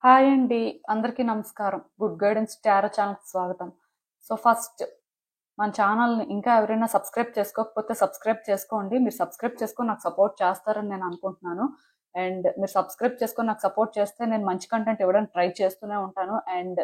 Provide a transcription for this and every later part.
Hi అండి, అందరికీ నమస్కారం. గుడ్ గైడెన్స్ టారో ఛానల్కి స్వాగతం. సో ఫస్ట్ మన ఛానల్ని ఇంకా ఎవరైనా సబ్స్క్రైబ్ చేసుకోకపోతే సబ్స్క్రైబ్ చేసుకోండి. మీరు సబ్స్క్రైబ్ చేసుకొని నాకు సపోర్ట్ చేస్తారని నేను అనుకుంటున్నాను. అండ్ మీరు సబ్స్క్రైబ్ చేసుకొని నాకు సపోర్ట్ చేస్తే నేను మంచి కంటెంట్ ఇవ్వడానికి ట్రై చేస్తూనే ఉంటాను. అండ్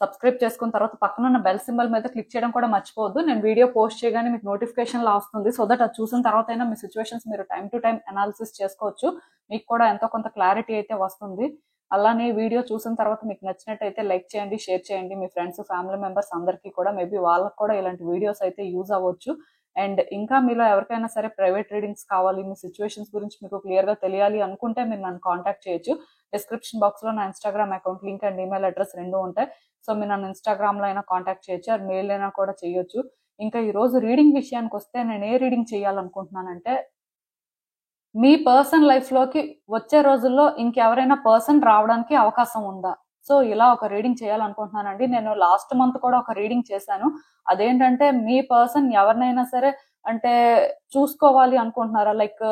సబ్స్క్రైబ్ చేసుకున్న తర్వాత పక్కన ఉన్న బెల్ సింబల్ మీద క్లిక్ చేయడం కూడా మర్చిపోవద్దు. నేను వీడియో పోస్ట్ చేయగానే మీకు నోటిఫికేషన్ లా వస్తుంది. సో దట్ అది చూసిన తర్వాత అయినా మీ సిచ్యువేషన్స్ మీరు టైం టు టైం అనాలిసిస్ చేసుకోవచ్చు. మీకు కూడా ఎంతో కొంత క్లారిటీ అయితే వస్తుంది. అలానే వీడియో చూసిన తర్వాత మీకు నచ్చినట్టయితే లైక్ చేయండి, షేర్ చేయండి మీ ఫ్రెండ్స్, ఫ్యామిలీ మెంబర్స్ అందరికీ కూడా. మేబీ వాళ్ళకి కూడా ఇలాంటి వీడియోస్ అయితే యూజ్ అవ్వచ్చు. అండ్ ఇంకా మీలో ఎవరికైనా సరే ప్రైవేట్ రీడింగ్స్ కావాలి, మీ సిచ్యువేషన్స్ గురించి మీకు క్లియర్గా తెలియాలి అనుకుంటే మీరు నన్ను కాంటాక్ట్ చేయొచ్చు. డిస్క్రిప్షన్ బాక్స్లో నా Instagram account link and email address రెండు ఉంటాయి. సో మీరు నన్ను ఇన్స్టాగ్రామ్లో అయినా కాంటాక్ట్ చేయొచ్చు, అది మెయిల్ అయినా కూడా చేయొచ్చు. ఇంకా ఈరోజు రీడింగ్ విషయానికి వస్తే నేను ఏ రీడింగ్ చేయాలనుకుంటున్నానంటే, మీ పర్సన్ లైఫ్ లోకి వచ్చే రోజుల్లో ఇంకెవరైనా పర్సన్ రావడానికి అవకాశం ఉందా? సో ఇలా ఒక రీడింగ్ చేయాలనుకుంటున్నానండి. నేను లాస్ట్ మంత్ కూడా ఒక రీడింగ్ చేశాను. అదేంటంటే మీ పర్సన్ ఎవరినైనా సరే అంటే చూసుకోవాలి అనుకుంటున్నారా, లైక్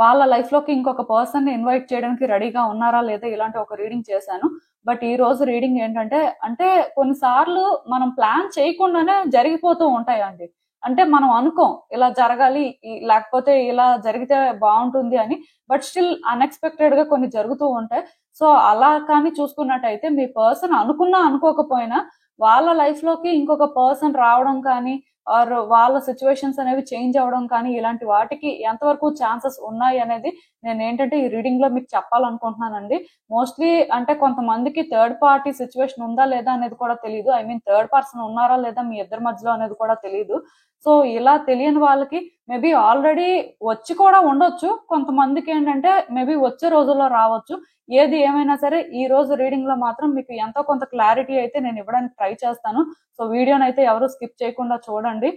వాళ్ళ లైఫ్ లోకి ఇంకొక పర్సన్ ని ఇన్వైట్ చేయడానికి రెడీగా ఉన్నారా లేదా, ఇలాంటి ఒక రీడింగ్ చేశాను. బట్ ఈ రోజు రీడింగ్ ఏంటంటే, అంటే కొన్నిసార్లు మనం ప్లాన్ చేయకుండానే జరిగిపోతూ ఉంటాయండి. అంటే మనం అనుకోం ఇలా జరగాలి, లేకపోతే ఇలా జరిగితే బాగుంటుంది అని. బట్ స్టిల్ అన్ఎక్స్పెక్టెడ్ గా కొన్ని జరుగుతూ ఉంటాయి. సో అలా కానీ చూసుకున్నట్టయితే మీ పర్సన్ అనుకున్నా అనుకోకపోయినా వాళ్ళ లైఫ్ లోకి ఇంకొక పర్సన్ రావడం కానీ, ఆర్ వాళ్ళ సిచ్యువేషన్స్ అనేవి చేంజ్ అవ్వడం కానీ, ఇలాంటి వాటికి ఎంతవరకు ఛాన్సెస్ ఉన్నాయి అనేది నేను ఏంటంటే ఈ రీడింగ్ లో మీకు చెప్పాలనుకుంటున్నానండి. మోస్ట్లీ అంటే కొంతమందికి థర్డ్ పార్టీ సిచ్యువేషన్ ఉందా లేదా అనేది కూడా తెలియదు. ఐ మీన్ థర్డ్ పర్సన్ ఉన్నారా లేదా మీ ఇద్దరి మధ్యలో అనేది కూడా తెలియదు. సో ఇలా తెలియని వాళ్ళకి మేబీ ఆల్రెడీ వచ్చి కూడా ఉండొచ్చు, కొంతమందికి ఏంటంటే మేబీ వచ్చే రోజుల్లో రావచ్చు. ఏది ఏమైనా సరే ఈ రోజు రీడింగ్ లో మాత్రం మీకు ఎంతో కొంత క్లారిటీ అయితే నేను ఇవ్వడానికి ట్రై చేస్తాను. సో వీడియోని అయితే ఎవరు స్కిప్ చేయకుండా చూడండి.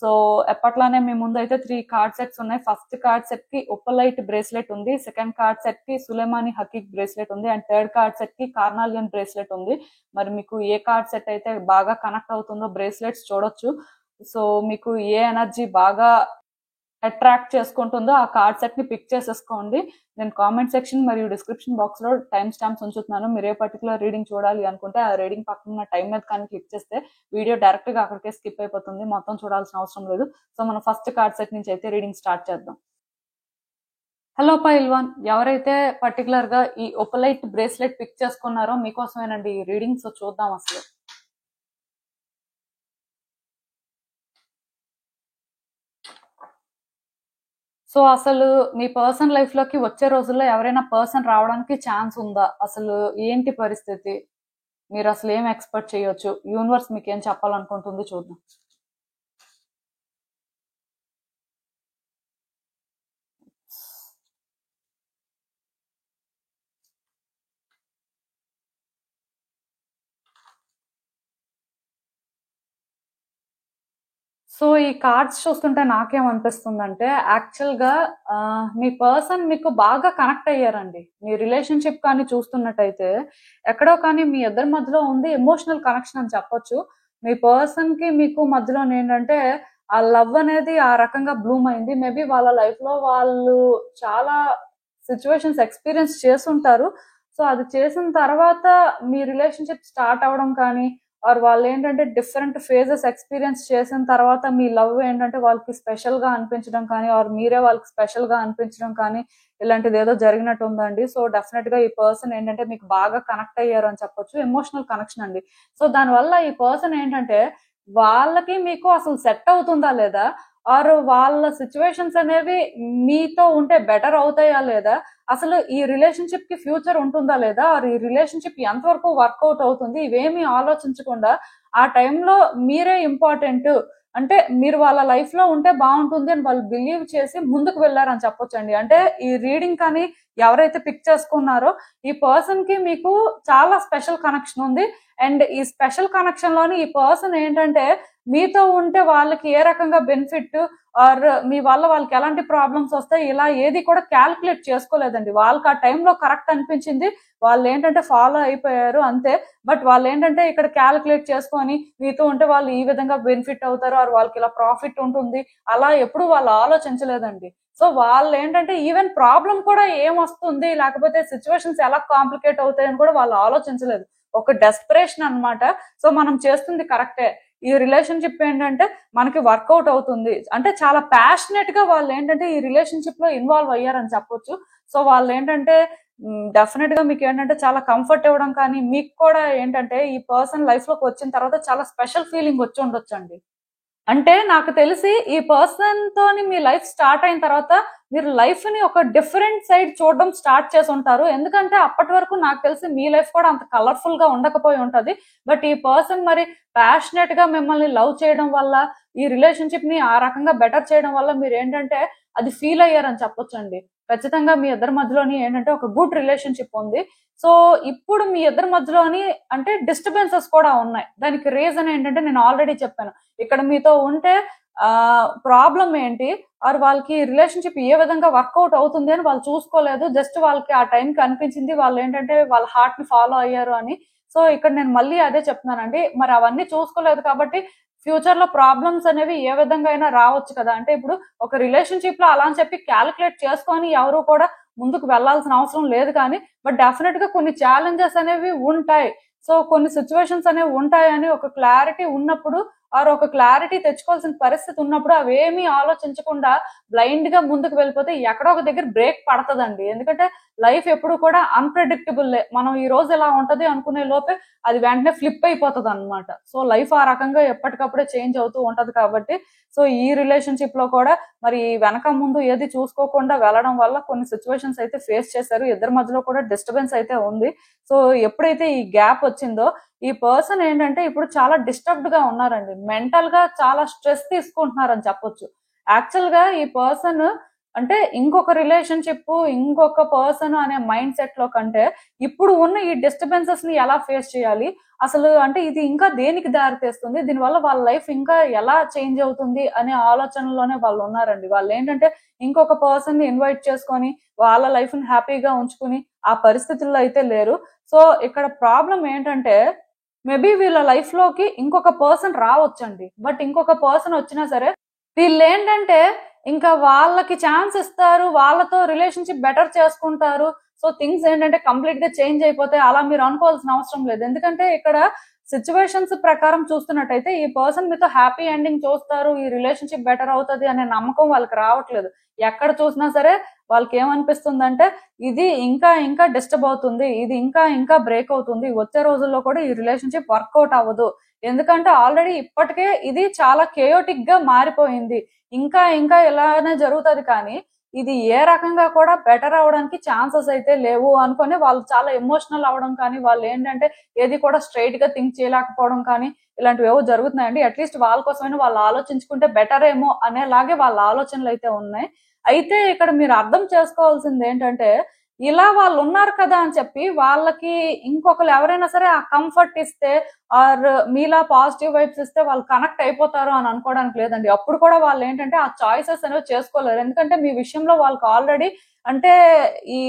సో ఎప్పట్లానే మీ ముందు అయితే 3 కార్డ్ సెట్స్ ఉన్నాయి. ఫస్ట్ కార్డ్ సెట్ కి ఒప్పలైట్ బ్రేస్లెట్ ఉంది, సెకండ్ కార్డ్ సెట్ కి సులేమాని హకీక్ బ్రేస్లెట్ ఉంది, అండ్ థర్డ్ కార్డ్ సెట్ కి కార్నాలియన్ బ్రేస్లెట్ ఉంది. మరి మీకు ఏ కార్డ్ సెట్ అయితే బాగా కనెక్ట్ అవుతుందో బ్రేస్లెట్స్ చూడొచ్చు. సో మీకు ఏ ఎనర్జీ బాగా అట్రాక్ట్ చేసుకుంటుందో ఆ కార్డ్ సెట్ ని పిక్ చేసేసుకోండి. నేను కామెంట్ సెక్షన్ మరియు డిస్క్రిప్షన్ బాక్స్ లో టైం స్టాంప్స్ ఉంచుతున్నాను. మీరు ఏ పర్టికులర్ రీడింగ్ చూడాలి అనుకుంటే ఆ రీడింగ్ పక్కన టైం మీద కానీ క్లిక్ చేస్తే వీడియో డైరెక్ట్ గా అక్కడికే స్కిప్ అయిపోతుంది, మొత్తం చూడాల్సిన అవసరం లేదు. సో మనం ఫస్ట్ కార్డ్ సెట్ నుంచి అయితే రీడింగ్ స్టార్ట్ చేద్దాం. హలో పైల్వాన్, ఎవరైతే పర్టికులర్ గా ఈ ఒపలైట్ బ్రేస్లెట్ పిక్ చేసుకున్నారో మీకోసమేనండి ఈ రీడింగ్. సో చూద్దాం అసలు. సో అసలు మీ పర్సన్ లైఫ్ లోకి వచ్చే రోజుల్లో ఎవరైనా పర్సన్ రావడానికి ఛాన్స్ ఉందా? అసలు ఏంటి పరిస్థితి? మీరు అసలు ఏం ఎక్స్పెక్ట్ చేయొచ్చు? యూనివర్స్ మీకు ఏం చెప్పాలనుకుంటుంది చూద్దాం. సో ఈ కార్డ్స్ చూస్తుంటే నాకేమనిపిస్తుందంటే, యాక్చువల్ గా మీ పర్సన్ మీకు బాగా కనెక్ట్ అయ్యారండి. మీ రిలేషన్షిప్ కానీ చూస్తున్నట్టయితే ఎక్కడో కానీ మీ ఇద్దరి మధ్యలో ఉంది ఎమోషనల్ కనెక్షన్ అని చెప్పొచ్చు. మీ పర్సన్ కి మీకు మధ్యలో ఏంటంటే ఆ లవ్ అనేది ఆ రకంగా బ్లూమ్ అయింది. మేబీ వాళ్ళ లైఫ్ లో వాళ్ళు చాలా సిచ్యువేషన్స్ ఎక్స్పీరియన్స్ చేస్తుంటారు. సో అది చేసిన తర్వాత మీ రిలేషన్షిప్ స్టార్ట్ అవ్వడం కానీ, ఆర్ వాళ్ళు ఏంటంటే డిఫరెంట్ ఫేజెస్ ఎక్స్పీరియన్స్ చేసిన తర్వాత మీ లవ్ ఏంటంటే వాళ్ళకి స్పెషల్ గా అనిపించడం కానీ, ఆర్ మీరే వాళ్ళకి స్పెషల్ గా అనిపించడం కానీ, ఇలాంటిది ఏదో జరిగినట్టు ఉందండి. సో డెఫినెట్ గా ఈ పర్సన్ ఏంటంటే మీకు బాగా కనెక్ట్ అయ్యారు అని చెప్పొచ్చు. ఎమోషనల్ కనెక్షన్ అండి. సో దానివల్ల ఈ పర్సన్ ఏంటంటే వాళ్ళకి మీకు అసలు సెట్ అవుతుందా లేదా, ఆర్ వాళ్ళ సిచ్యువేషన్స్ అనేవి మీతో ఉంటే బెటర్ అవుతాయా లేదా, అసలు ఈ రిలేషన్షిప్ కి ఫ్యూచర్ ఉంటుందా లేదా, ఆర్ ఈ రిలేషన్షిప్ ఎంతవరకు వర్కౌట్ అవుతుంది, ఇవేమీ ఆలోచించకుండా ఆ టైంలో మీరే ఇంపార్టెంట్, అంటే మీరు వాళ్ళ లైఫ్ లో ఉంటే బాగుంటుంది అని వాళ్ళు బిలీవ్ చేసి ముందుకు వెళ్ళారని చెప్పొచ్చండి. అంటే ఈ రీడింగ్ కానీ ఎవరైతే పిక్ చేసుకున్నారో ఈ పర్సన్ కి మీకు చాలా స్పెషల్ కనెక్షన్ ఉంది. అండ్ ఈ స్పెషల్ కనెక్షన్ లోని ఈ పర్సన్ ఏంటంటే మీతో ఉంటే వాళ్ళకి ఏ రకంగా బెనిఫిట్, ఆర్ మీ వల్ల వాళ్ళకి ఎలాంటి ప్రాబ్లమ్స్ వస్తాయి ఇలా ఏది కూడా క్యాల్కులేట్ చేసుకోలేదండి. వాళ్ళకి ఆ టైంలో కరెక్ట్ అనిపించింది, వాళ్ళు ఏంటంటే ఫాలో అయిపోయారు అంతే. బట్ వాళ్ళు ఏంటంటే ఇక్కడ క్యాల్కులేట్ చేసుకొని మీతో ఉంటే వాళ్ళు ఈ విధంగా బెనిఫిట్ అవుతారు, ఆర్ వాళ్ళకి ఇలా ప్రాఫిట్ ఉంటుంది, అలా ఎప్పుడు వాళ్ళు ఆలోచించలేదండి. సో వాళ్ళు ఏంటంటే ఈవెన్ ప్రాబ్లం కూడా ఏమొస్తుంది, లేకపోతే సిచ్యువేషన్స్ ఎలా కాంప్లికేట్ అవుతాయని కూడా వాళ్ళు ఆలోచించలేదు. ఒక డెస్పరేషన్ అన్నమాట. సో మనం చేస్తుంది కరెక్టే, ఈ రిలేషన్షిప్ ఏంటంటే మనకి వర్కౌట్ అవుతుంది అంటే చాలా ప్యాషనెట్ గా వాళ్ళు ఏంటంటే ఈ రిలేషన్షిప్ లో ఇన్వాల్వ్ అయ్యారని చెప్పొచ్చు. సో వాళ్ళు ఏంటంటే డెఫినెట్ గా మీకు ఏంటంటే చాలా కంఫర్ట్ ఇవ్వడం కానీ, మీకు కూడా ఏంటంటే ఈ పర్సన్ లైఫ్ లోకి వచ్చిన తర్వాత చాలా స్పెషల్ ఫీలింగ్ వచ్చి ఉండొచ్చండి. అంటే నాకు తెలిసి ఈ పర్సన్ తోని మీ లైఫ్ స్టార్ట్ అయిన తర్వాత మీరు లైఫ్ ని ఒక డిఫరెంట్ సైడ్ చూడడం స్టార్ట్ చేసి ఉంటారు. ఎందుకంటే అప్పటి వరకు నాకు తెలిసి మీ లైఫ్ కూడా అంత కలర్ఫుల్ గా ఉండకపోయి ఉంటది. బట్ ఈ పర్సన్ మరి ప్యాషనెట్ గా మిమ్మల్ని లవ్ చేయడం వల్ల, ఈ రిలేషన్షిప్ ని ఆ రకంగా బెటర్ చేయడం వల్ల మీరు ఏంటంటే అది ఫీల్ అయ్యారని చెప్పొచ్చండి. ఖచ్చితంగా మీ ఇద్దరి మధ్యలోని ఏంటంటే ఒక గుడ్ రిలేషన్షిప్ ఉంది. సో ఇప్పుడు మీ ఇద్దరి మధ్యలోని అంటే డిస్టర్బెన్సెస్ కూడా ఉన్నాయి. దానికి రీజన్ ఏంటంటే నేను ఆల్రెడీ చెప్పాను. ఇక్కడ మీతో ఉంటే ప్రాబ్లం ఏంటి, ఆర్ వాళ్ళకి రిలేషన్షిప్ ఏ విధంగా వర్కౌట్ అవుతుంది అని వాళ్ళు చూసుకోలేదు. జస్ట్ వాళ్ళకి ఆ టైంకి అనిపించింది, వాళ్ళు ఏంటంటే వాళ్ళ హార్ట్ ని ఫాలో అయ్యారు అని. సో ఇక్కడ నేను మళ్ళీ అదే చెప్తున్నానండి, మరి అవన్నీ చూసుకోలేదు కాబట్టి ఫ్యూచర్ లో ప్రాబ్లమ్స్ అనేవి ఏ విధంగా అయినా రావచ్చు కదా. అంటే ఇప్పుడు ఒక రిలేషన్షిప్ లో అలా అని చెప్పి క్యాలిక్యులేట్ చేసుకొని ఎవరు కూడా ముందుకు వెళ్లాల్సిన అవసరం లేదు. కానీ బట్ డెఫినెట్ గా కొన్ని ఛాలెంజెస్ అనేవి ఉంటాయి. సో కొన్ని సిచ్యువేషన్స్ అనేవి ఉంటాయని ఒక క్లారిటీ ఉన్నప్పుడు, ఆర్ ఒక క్లారిటీ తెచ్చుకోవాల్సిన పరిస్థితి ఉన్నప్పుడు అవేమీ ఆలోచించకుండా బ్లైండ్ గా ముందుకు వెళ్ళిపోతే ఎక్కడో ఒక దగ్గర బ్రేక్ పడతదండి. ఎందుకంటే లైఫ్ ఎప్పుడు కూడా అన్ప్రెడిక్టబుల్. మనం ఈ రోజు ఎలా ఉంటది అనుకునే లోపే అది వెంటనే ఫ్లిప్ అయిపోతుంది అనమాట. సో లైఫ్ ఆ రకంగా ఎప్పటికప్పుడే చేంజ్ అవుతూ ఉంటది కాబట్టి, సో ఈ రిలేషన్షిప్ లో కూడా మరి వెనక ముందు ఏది చూసుకోకుండా వెళ్ళడం వల్ల కొన్ని సిచ్యువేషన్స్ అయితే ఫేస్ చేశారు. ఇద్దరి మధ్యలో కూడా డిస్టర్బెన్స్ అయితే ఉంది. సో ఎప్పుడైతే ఈ గ్యాప్ వచ్చిందో ఈ పర్సన్ ఏంటంటే ఇప్పుడు చాలా డిస్టర్బ్డ్ గా ఉన్నారండి. మెంటల్ గా చాలా స్ట్రెస్ తీసుకుంటున్నారని చెప్పొచ్చు. యాక్చువల్ గా ఈ పర్సన్ అంటే ఇంకొక రిలేషన్షిప్, ఇంకొక పర్సన్ అనే మైండ్ సెట్ లో కంటే ఇప్పుడు ఉన్న ఈ డిస్టర్బెన్సెస్ ని ఎలా ఫేస్ చేయాలి, అసలు అంటే ఇది ఇంకా దేనికి దారి తీస్తుంది, దీనివల్ల వాళ్ళ లైఫ్ ఇంకా ఎలా చేంజ్ అవుతుంది అనే ఆలోచనలోనే వాళ్ళు ఉన్నారండి. వాళ్ళు ఏంటంటే ఇంకొక పర్సన్ ని ఇన్వైట్ చేసుకొని వాళ్ళ లైఫ్ ని హ్యాపీగా ఉంచుకుని ఆ పరిస్థితుల్లో అయితే లేరు. సో ఇక్కడ ప్రాబ్లం ఏంటంటే మేబీ వీళ్ళ లైఫ్ లోకి ఇంకొక పర్సన్ రావచ్చండి. బట్ ఇంకొక పర్సన్ వచ్చినా సరే వీళ్ళు ఏంటంటే ఇంకా వాళ్ళకి ఛాన్స్ ఇస్తారు, వాళ్ళతో రిలేషన్షిప్ బెటర్ చేసుకుంటారు. సో థింగ్స్ ఏంటంటే కంప్లీట్ గా చేంజ్ అయిపోతాయి, అలా మీరు అనుకోవాల్సిన అవసరం లేదు. ఎందుకంటే ఇక్కడ సిచ్యువేషన్స్ ప్రకారం చూస్తున్నట్టయితే ఈ పర్సన్ మీతో హ్యాపీ ఎండింగ్ చూస్తారు, ఈ రిలేషన్షిప్ బెటర్ అవుతుంది అనే నమ్మకం వాళ్ళకి రావట్లేదు. ఎక్కడ చూసినా సరే వాళ్ళకి ఏమనిపిస్తుందంటే ఇది ఇంకా ఇంకా డిస్టర్బ్ అవుతుంది, ఇది ఇంకా ఇంకా బ్రేక్ అవుతుంది, వచ్చే రోజుల్లో కూడా ఈ రిలేషన్షిప్ వర్కౌట్ అవ్వదు. ఎందుకంటే ఆల్రెడీ ఇప్పటికే ఇది చాలా కేయోటిక్ గా మారిపోయింది, ఇంకా ఇంకా ఇలానే జరుగుతుంది, కానీ ఇది ఏ రకంగా కూడా బెటర్ అవడానికి ఛాన్సెస్ అయితే లేవు అనుకుని వాళ్ళు చాలా ఎమోషనల్ అవడం కానీ, వాళ్ళు ఏంటంటే ఏది కూడా స్ట్రైట్ గా థింక్ చేయలేకపోవడం కానీ ఇలాంటివి ఏవో జరుగుతున్నాయండి. అట్లీస్ట్ వాళ్ళ కోసమైనా వాళ్ళు ఆలోచించుకుంటే బెటర్ ఏమో అనేలాగే వాళ్ళ ఆలోచనలు అయితే ఉన్నాయి. అయితే ఇక్కడ మీరు అర్థం చేసుకోవాల్సింది ఏంటంటే ఇలా వాళ్ళు ఉన్నారు కదా అని చెప్పి వాళ్ళకి ఇంకొకరు ఎవరైనా సరే ఆ కంఫర్ట్ ఇస్తే ఆర్ మీలా పాజిటివ్ వైబ్స్ ఇస్తే వాళ్ళు కనెక్ట్ అయిపోతారు అని అనుకోవడానికి లేదండి. అప్పుడు కూడా వాళ్ళు ఏంటంటే ఆ చాయిసెస్ అనేవి చేసుకోలేరు. ఎందుకంటే మీ విషయంలో వాళ్ళకి ఆల్రెడీ అంటే ఈ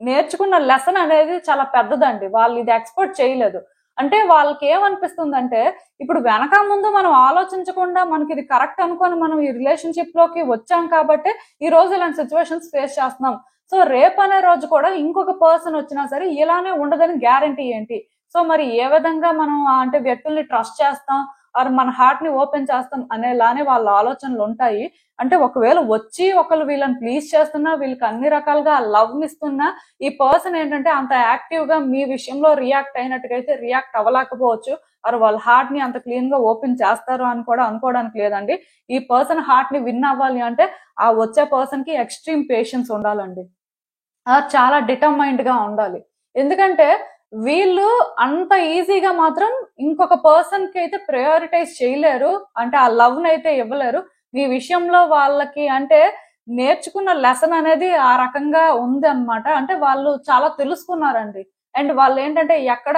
నేర్చుకున్న లెసన్ అనేది చాలా పెద్దదండి. వాళ్ళు ఇది ఎక్స్పెక్ట్ చేయలేదు. అంటే వాళ్ళకి ఏమనిపిస్తుందంటే ఇప్పుడు వెనక ముందు మనం ఆలోచించకుండా మనకి ఇది కరెక్ట్ అనుకొని మనం ఈ రిలేషన్షిప్ లోకి వచ్చాం కాబట్టి ఈ రోజు ఇలాంటి సిచ్యువేషన్స్ ఫేస్ చేస్తున్నాం. సో రేపు అనే రోజు కూడా ఇంకొక పర్సన్ వచ్చినా సరే ఇలానే ఉండదని గ్యారంటీ ఏంటి? సో మరి ఏ విధంగా మనం అంటే వ్యక్తుల్ని ట్రస్ట్ చేస్తాం ఆర్ మన హార్ట్ ని ఓపెన్ చేస్తాం అనేలానే వాళ్ళ ఆలోచనలు ఉంటాయి. అంటే ఒకవేళ వచ్చి ఒకళ్ళు వీళ్ళని ప్లీజ్ చేస్తున్నా, వీళ్ళకి అన్ని రకాలుగా లవ్ ఇస్తున్నా ఈ పర్సన్ ఏంటంటే అంత యాక్టివ్ గా మీ విషయంలో రియాక్ట్ అయినట్టుగైతే రియాక్ట్ అవ్వలేకపోవచ్చు. ఆర్ వాళ్ళ హార్ట్ ని అంత క్లీన్ గా ఓపెన్ చేస్తారు అని కూడా అనుకోవడానికి లేదండి. ఈ పర్సన్ హార్ట్ ని విన్ అవ్వాలి అంటే ఆ వచ్చే పర్సన్ కి ఎక్స్ట్రీమ్ పేషెన్స్ ఉండాలండి, చాలా డిటర్మైండ్ గా ఉండాలి. ఎందుకంటే వీళ్ళు అంత ఈజీగా మాత్రం ఇంకొక పర్సన్ కి అయితే ప్రయారిటైజ్ చేయలేరు, అంటే ఆ లవ్ ని అయితే ఇవ్వలేరు. మీ విషయంలో వాళ్ళకి అంటే నేర్చుకున్న లెసన్ అనేది ఆ రకంగా ఉంది అన్నమాట. అంటే వాళ్ళు చాలా తెలుసుకున్నారండి. అండ్ వాళ్ళు ఏంటంటే ఎక్కడ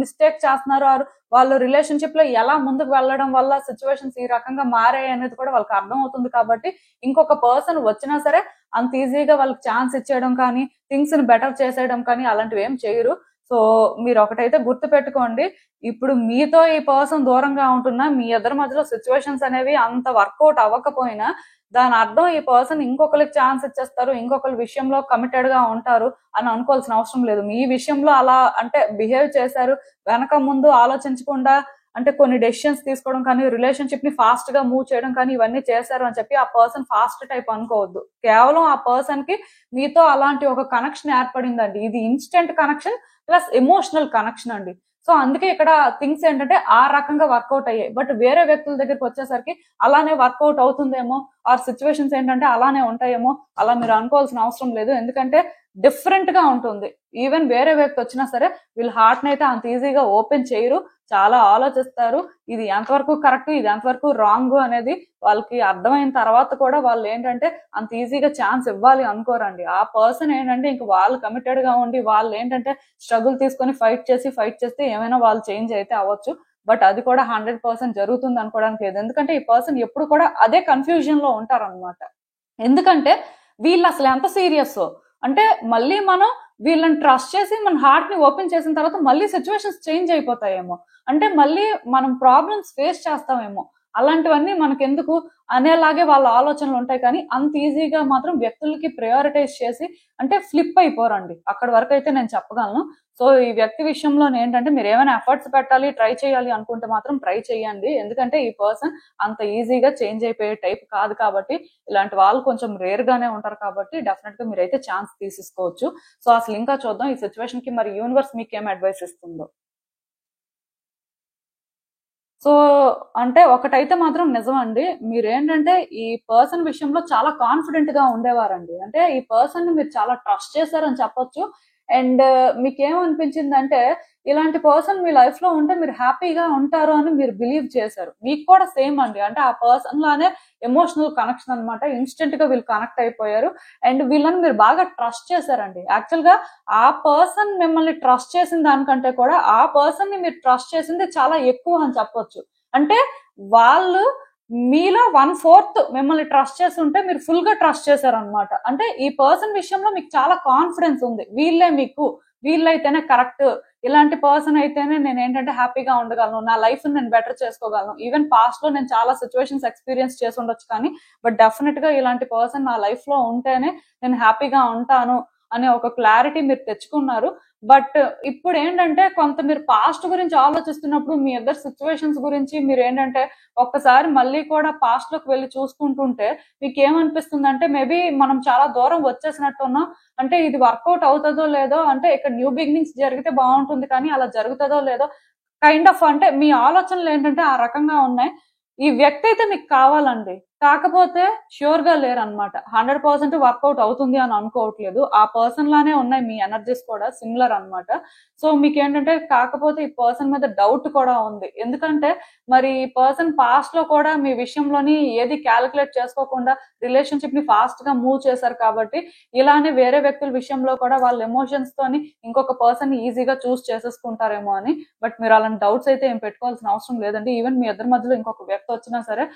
మిస్టేక్ చేస్తున్నారు, వాళ్ళు రిలేషన్షిప్ లో ఎలా ముందుకు వెళ్ళడం వల్ల సిచ్యువేషన్స్ ఈ రకంగా మారాయి అనేది కూడా వాళ్ళకి అర్థం అవుతుంది. కాబట్టి ఇంకొక పర్సన్ వచ్చినా సరే అంత ఈజీగా వాళ్ళకి ఛాన్స్ ఇచ్చేయడం కానీ, థింగ్స్ ని బెటర్ చేసేయడం కానీ అలాంటివి ఏం చేయరు. సో మీరు ఒకటైతే గుర్తు పెట్టుకోండి, ఇప్పుడు మీతో ఈ పర్సన్ దూరంగా ఉంటున్నా, మీ ఇద్దరి మధ్యలో సిచ్యువేషన్స్ అనేవి అంత వర్కౌట్ అవ్వకపోయినా దాని అర్థం ఈ పర్సన్ ఇంకొకరికి ఛాన్స్ ఇచ్చేస్తారు, ఇంకొకరి విషయంలో కమిటెడ్ గా ఉంటారు అని అనుకోవాల్సిన అవసరం లేదు. మీ విషయంలో అలా అంటే బిహేవ్ చేశారు, వెనక ముందు ఆలోచించకుండా అంటే కొన్ని డెసిషన్స్ తీసుకోవడం కానీ, రిలేషన్షిప్ ని ఫాస్ట్ గా మూవ్ చేయడం కానీ ఇవన్నీ చేశారు అని చెప్పి ఆ పర్సన్ ఫాస్ట్ టైప్ అనుకోవద్దు. కేవలం ఆ పర్సన్ కి మీతో అలాంటి ఒక కనెక్షన్ ఏర్పడిందండి. ఇది instant connection plus emotional connection అండి. సో అందుకే ఇక్కడ థింగ్స్ ఏంటంటే ఆ రకంగా వర్కౌట్ అయ్యాయి. బట్ వేరే వ్యక్తుల దగ్గరికి వచ్చేసరికి అలానే వర్కౌట్ అవుతుందేమో, ఆర్ సిచ్యువేషన్స్ ఏంటంటే అలానే ఉంటాయేమో, అలా మీరు అనుకోవాల్సిన అవసరం లేదు. ఎందుకంటే డిఫరెంట్ గా ఉంటుంది. ఈవెన్ వేరే వ్యక్తి వచ్చినా సరే వీళ్ళ హార్ట్ ని అయితే అంత ఈజీగా ఓపెన్ చేయరు, చాలా ఆలోచిస్తారు. ఇది ఎంతవరకు కరెక్ట్, ఇది ఎంతవరకు రాంగ్ అనేది వాళ్ళకి అర్థమైన తర్వాత కూడా వాళ్ళు ఏంటంటే అంత ఈజీగా ఛాన్స్ ఇవ్వాలి అనుకోరండి. ఆ పర్సన్ ఏంటంటే ఇంక వాళ్ళు కమిటెడ్ గా ఉండి వాళ్ళు ఏంటంటే స్ట్రగుల్ తీసుకొని ఫైట్ చేస్తే ఏమైనా వాళ్ళు చేంజ్ అయితే అవ్వచ్చు. బట్ అది కూడా 100% జరుగుతుంది అనుకోవడానికి లేదు. ఎందుకంటే ఈ పర్సన్ ఎప్పుడు కూడా అదే కన్ఫ్యూజన్ లో ఉంటారన్నమాట. ఎందుకంటే వీళ్ళు అసలు ఎంత సీరియస్ అంటే మళ్ళీ మనం వీళ్ళని ట్రస్ట్ చేసి మన హార్ట్ ని ఓపెన్ చేసిన తర్వాత మళ్ళీ సిచ్యువేషన్స్ చేంజ్ అయిపోతాయేమో, అంటే మళ్ళీ మనం ప్రాబ్లమ్స్ ఫేస్ చేస్తామేమో, అలాంటివన్నీ మనకెందుకు అనేలాగే వాళ్ళ ఆలోచనలు ఉంటాయి. కానీ అంత ఈజీగా మాత్రం వ్యక్తులకి ప్రయారిటైజ్ చేసి అంటే ఫ్లిప్ అయిపోరండి. అక్కడి వరకు అయితే నేను చెప్పగలను. సో ఈ వ్యక్తి విషయంలో ఏంటంటే మీరు ఏమైనా ఎఫర్ట్స్ పెట్టాలి, ట్రై చేయాలి అనుకుంటే మాత్రం ట్రై చేయండి. ఎందుకంటే ఈ పర్సన్ అంత ఈజీగా చేంజ్ అయిపోయే టైప్ కాదు. కాబట్టి ఇలాంటి వాళ్ళు కొంచెం రేర్ గానే ఉంటారు. కాబట్టి డెఫినెట్ గా మీరైతే ఛాన్స్ తీసుకోవచ్చు. సో అసలు ఇంకా చూద్దాం ఈ సిచ్యువేషన్ కి మరి యూనివర్స్ మీకు ఏం అడ్వైస్ ఇస్తుందో. సో అంటే ఒకటైతే మాత్రం నిజం అండి, మీరేంటంటే ఈ పర్సన్ విషయంలో చాలా కాన్ఫిడెంట్ గా ఉండేవారండి. అంటే ఈ పర్సన్ ని మీరు చాలా ట్రస్ట్ చేశారని చెప్పొచ్చు. అండ్ మీకేమనిపించిందంటే ఇలాంటి పర్సన్ మీ లైఫ్ లో ఉంటే మీరు హ్యాపీగా ఉంటారు అని మీరు బిలీవ్ చేశారు. మీకు కూడా సేమ్ అండి, అంటే ఆ పర్సన్ లానే ఎమోషనల్ కనెక్షన్ అనమాట. ఇన్స్టెంట్ గా వీళ్ళు కనెక్ట్ అయిపోయారు అండ్ వీళ్ళని మీరు బాగా ట్రస్ట్ చేశారండి. యాక్చువల్ గా ఆ పర్సన్ మిమ్మల్ని ట్రస్ట్ చేసిన దానికంటే కూడా ఆ పర్సన్ ని మీరు ట్రస్ట్ చేసింది చాలా ఎక్కువ అని చెప్పొచ్చు. అంటే వాళ్ళు మీలో 1/4 మిమ్మల్ని ట్రస్ట్ చేసి ఉంటే మీరు ఫుల్ గా ట్రస్ట్ చేశారనమాట. అంటే ఈ పర్సన్ విషయంలో మీకు చాలా కాన్ఫిడెన్స్ ఉంది, వీళ్ళైతేనే కరెక్ట్, ఇలాంటి పర్సన్ అయితేనే నేను ఏంటంటే హ్యాపీగా ఉండగలను, నా లైఫ్ నేను బెటర్ చేసుకోగలను. ఈవెన్ పాస్ట్ లో నేను చాలా సిచ్యువేషన్స్ ఎక్స్పీరియన్స్ చేసి ఉండొచ్చు కానీ బట్ డెఫినెట్ గా ఇలాంటి పర్సన్ నా లైఫ్ లో ఉంటేనే నేను హ్యాపీగా ఉంటాను అనే ఒక క్లారిటీ మీరు తెచ్చుకున్నారు. బట్ ఇప్పుడు ఏంటంటే కొంత మీరు పాస్ట్ గురించి ఆలోచిస్తున్నప్పుడు మీ ఇద్దరు సిచ్యువేషన్స్ గురించి మీరు ఏంటంటే ఒక్కసారి మళ్ళీ కూడా పాస్ట్ లోకి వెళ్ళి చూసుకుంటుంటే మీకు ఏమనిపిస్తుంది అంటే మేబీ మనం చాలా దూరం వచ్చేసినట్టు ఉన్నాం, అంటే ఇది వర్కౌట్ అవుతుందో లేదో, అంటే ఇక్కడ న్యూ బిగినింగ్స్ జరిగితే బాగుంటుంది కానీ అలా జరుగుతుందో లేదో కైండ్ ఆఫ్ అంటే మీ ఆలోచనలు ఏంటంటే ఆ రకంగా ఉన్నాయి. ఈ వ్యక్తి అయితే మీకు కావాలండి, కాకపోతే ష్యూర్ గా లేరనమాట. 100% వర్కౌట్ అవుతుంది అని అనుకోవట్లేదు. ఆ పర్సన్ లానే ఉన్నాయి మీ ఎనర్జీస్ కూడా సిమిలర్ అనమాట. సో మీకు ఏంటంటే కాకపోతే ఈ పర్సన్ మీద డౌట్ కూడా ఉంది. ఎందుకంటే మరి ఈ పర్సన్ పాస్ట్ లో కూడా మీ విషయంలోని ఏది క్యాలిక్యులేట్ చేసుకోకుండా రిలేషన్షిప్ ని ఫాస్ట్ గా మూవ్ చేశారు. కాబట్టి ఇలానే వేరే వ్యక్తుల విషయంలో కూడా వాళ్ళ ఎమోషన్స్ తోని ఇంకొక పర్సన్ ని ఈజీగా చూస్ చేసేసుకుంటారేమో అని. బట్ మీరు అలాంటి డౌట్స్ అయితే ఏం పెట్టుకోవాల్సిన అవసరం లేదండి. ఈవెన్ మీ ఇద్దరి మధ్యలో ఇంకొక వ్యక్తి వచ్చినా సరే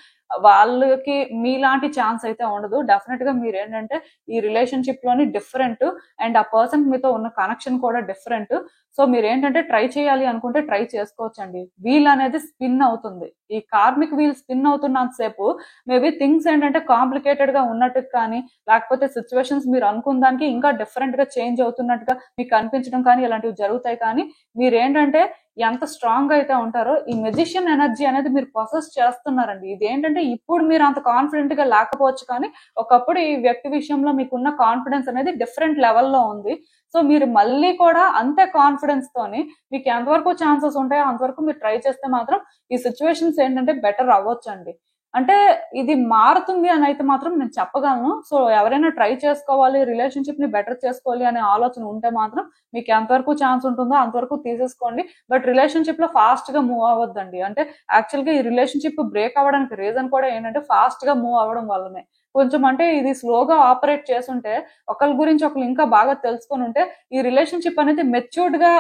వాళ్ళకి మీలాంటి ఛాన్స్ అయితే ఉండదు. డెఫినెట్ గా మీరు ఏంటంటే ఈ రిలేషన్షిప్ లోని డిఫరెంట్ అండ్ ఆ పర్సన్ మీతో ఉన్న కనెక్షన్ కూడా డిఫరెంట్. సో మీరు ఏంటంటే ట్రై చేయాలి అనుకుంటే ట్రై చేసుకోవచ్చండి. వీల్ అనేది స్పిన్ అవుతుంది, ఈ కార్మిక్ వీల్ స్పిన్ అవుతున్నంతసేపు మేబీ థింగ్స్ ఏంటంటే కాంప్లికేటెడ్ గా ఉన్నట్టు కానీ లేకపోతే సిచ్యువేషన్స్ మీరు అనుకున్న దానికి ఇంకా డిఫరెంట్ గా చేంజ్ అవుతున్నట్టుగా మీకు అనిపించడం కానీ ఇలాంటివి జరుగుతాయి. కానీ మీరేంటంటే ఎంత స్ట్రాంగ్ అయితే ఉంటారో ఈ మెజిషియన్ ఎనర్జీ అనేది మీరు ప్రొసెస్ చేస్తున్నారండి. ఇది ఏంటంటే ఇప్పుడు మీరు అంత కాన్ఫిడెంట్ గా లేకపోవచ్చు కానీ ఒకప్పుడు ఈ వ్యక్తి విషయంలో మీకున్న కాన్ఫిడెన్స్ అనేది డిఫరెంట్ లెవెల్లో ఉంది. సో మీరు మళ్ళీ కూడా అంతే కాన్ఫిడెన్స్ తోని మీకు ఎంతవరకు ఛాన్సెస్ ఉంటాయో అంతవరకు మీరు ట్రై చేస్తే మాత్రం ఈ సిచ్యువేషన్స్ ఏంటంటే బెటర్ అవ్వచ్చండి. అంటే ఇది మారుతుంది అని అయితే మాత్రం నేను చెప్పగలను. సో ఎవరైనా ట్రై చేసుకోవాలి, రిలేషన్షిప్ ని బెటర్ చేసుకోవాలి అనే ఆలోచన ఉంటే మాత్రం మీకు ఎంతవరకు ఛాన్స్ ఉంటుందో అంతవరకు తీసేసుకోండి. బట్ రిలేషన్షిప్ లో ఫాస్ట్ గా మూవ్ అవ్వద్దండి. అంటే యాక్చువల్ గా ఈ రిలేషన్షిప్ బ్రేక్ అవ్వడానికి రీజన్ కూడా ఏంటంటే ఫాస్ట్ గా మూవ్ అవ్వడం వల్లనే. కొంచెం అంటే ఇది స్లోగా ఆపరేట్ చేస్తుంటే, ఒకరి గురించి ఒకరు ఇంకా బాగా తెలుసుకొని ఉంటే ఈ రిలేషన్షిప్ అనేది మెచ్యూర్డ్ గా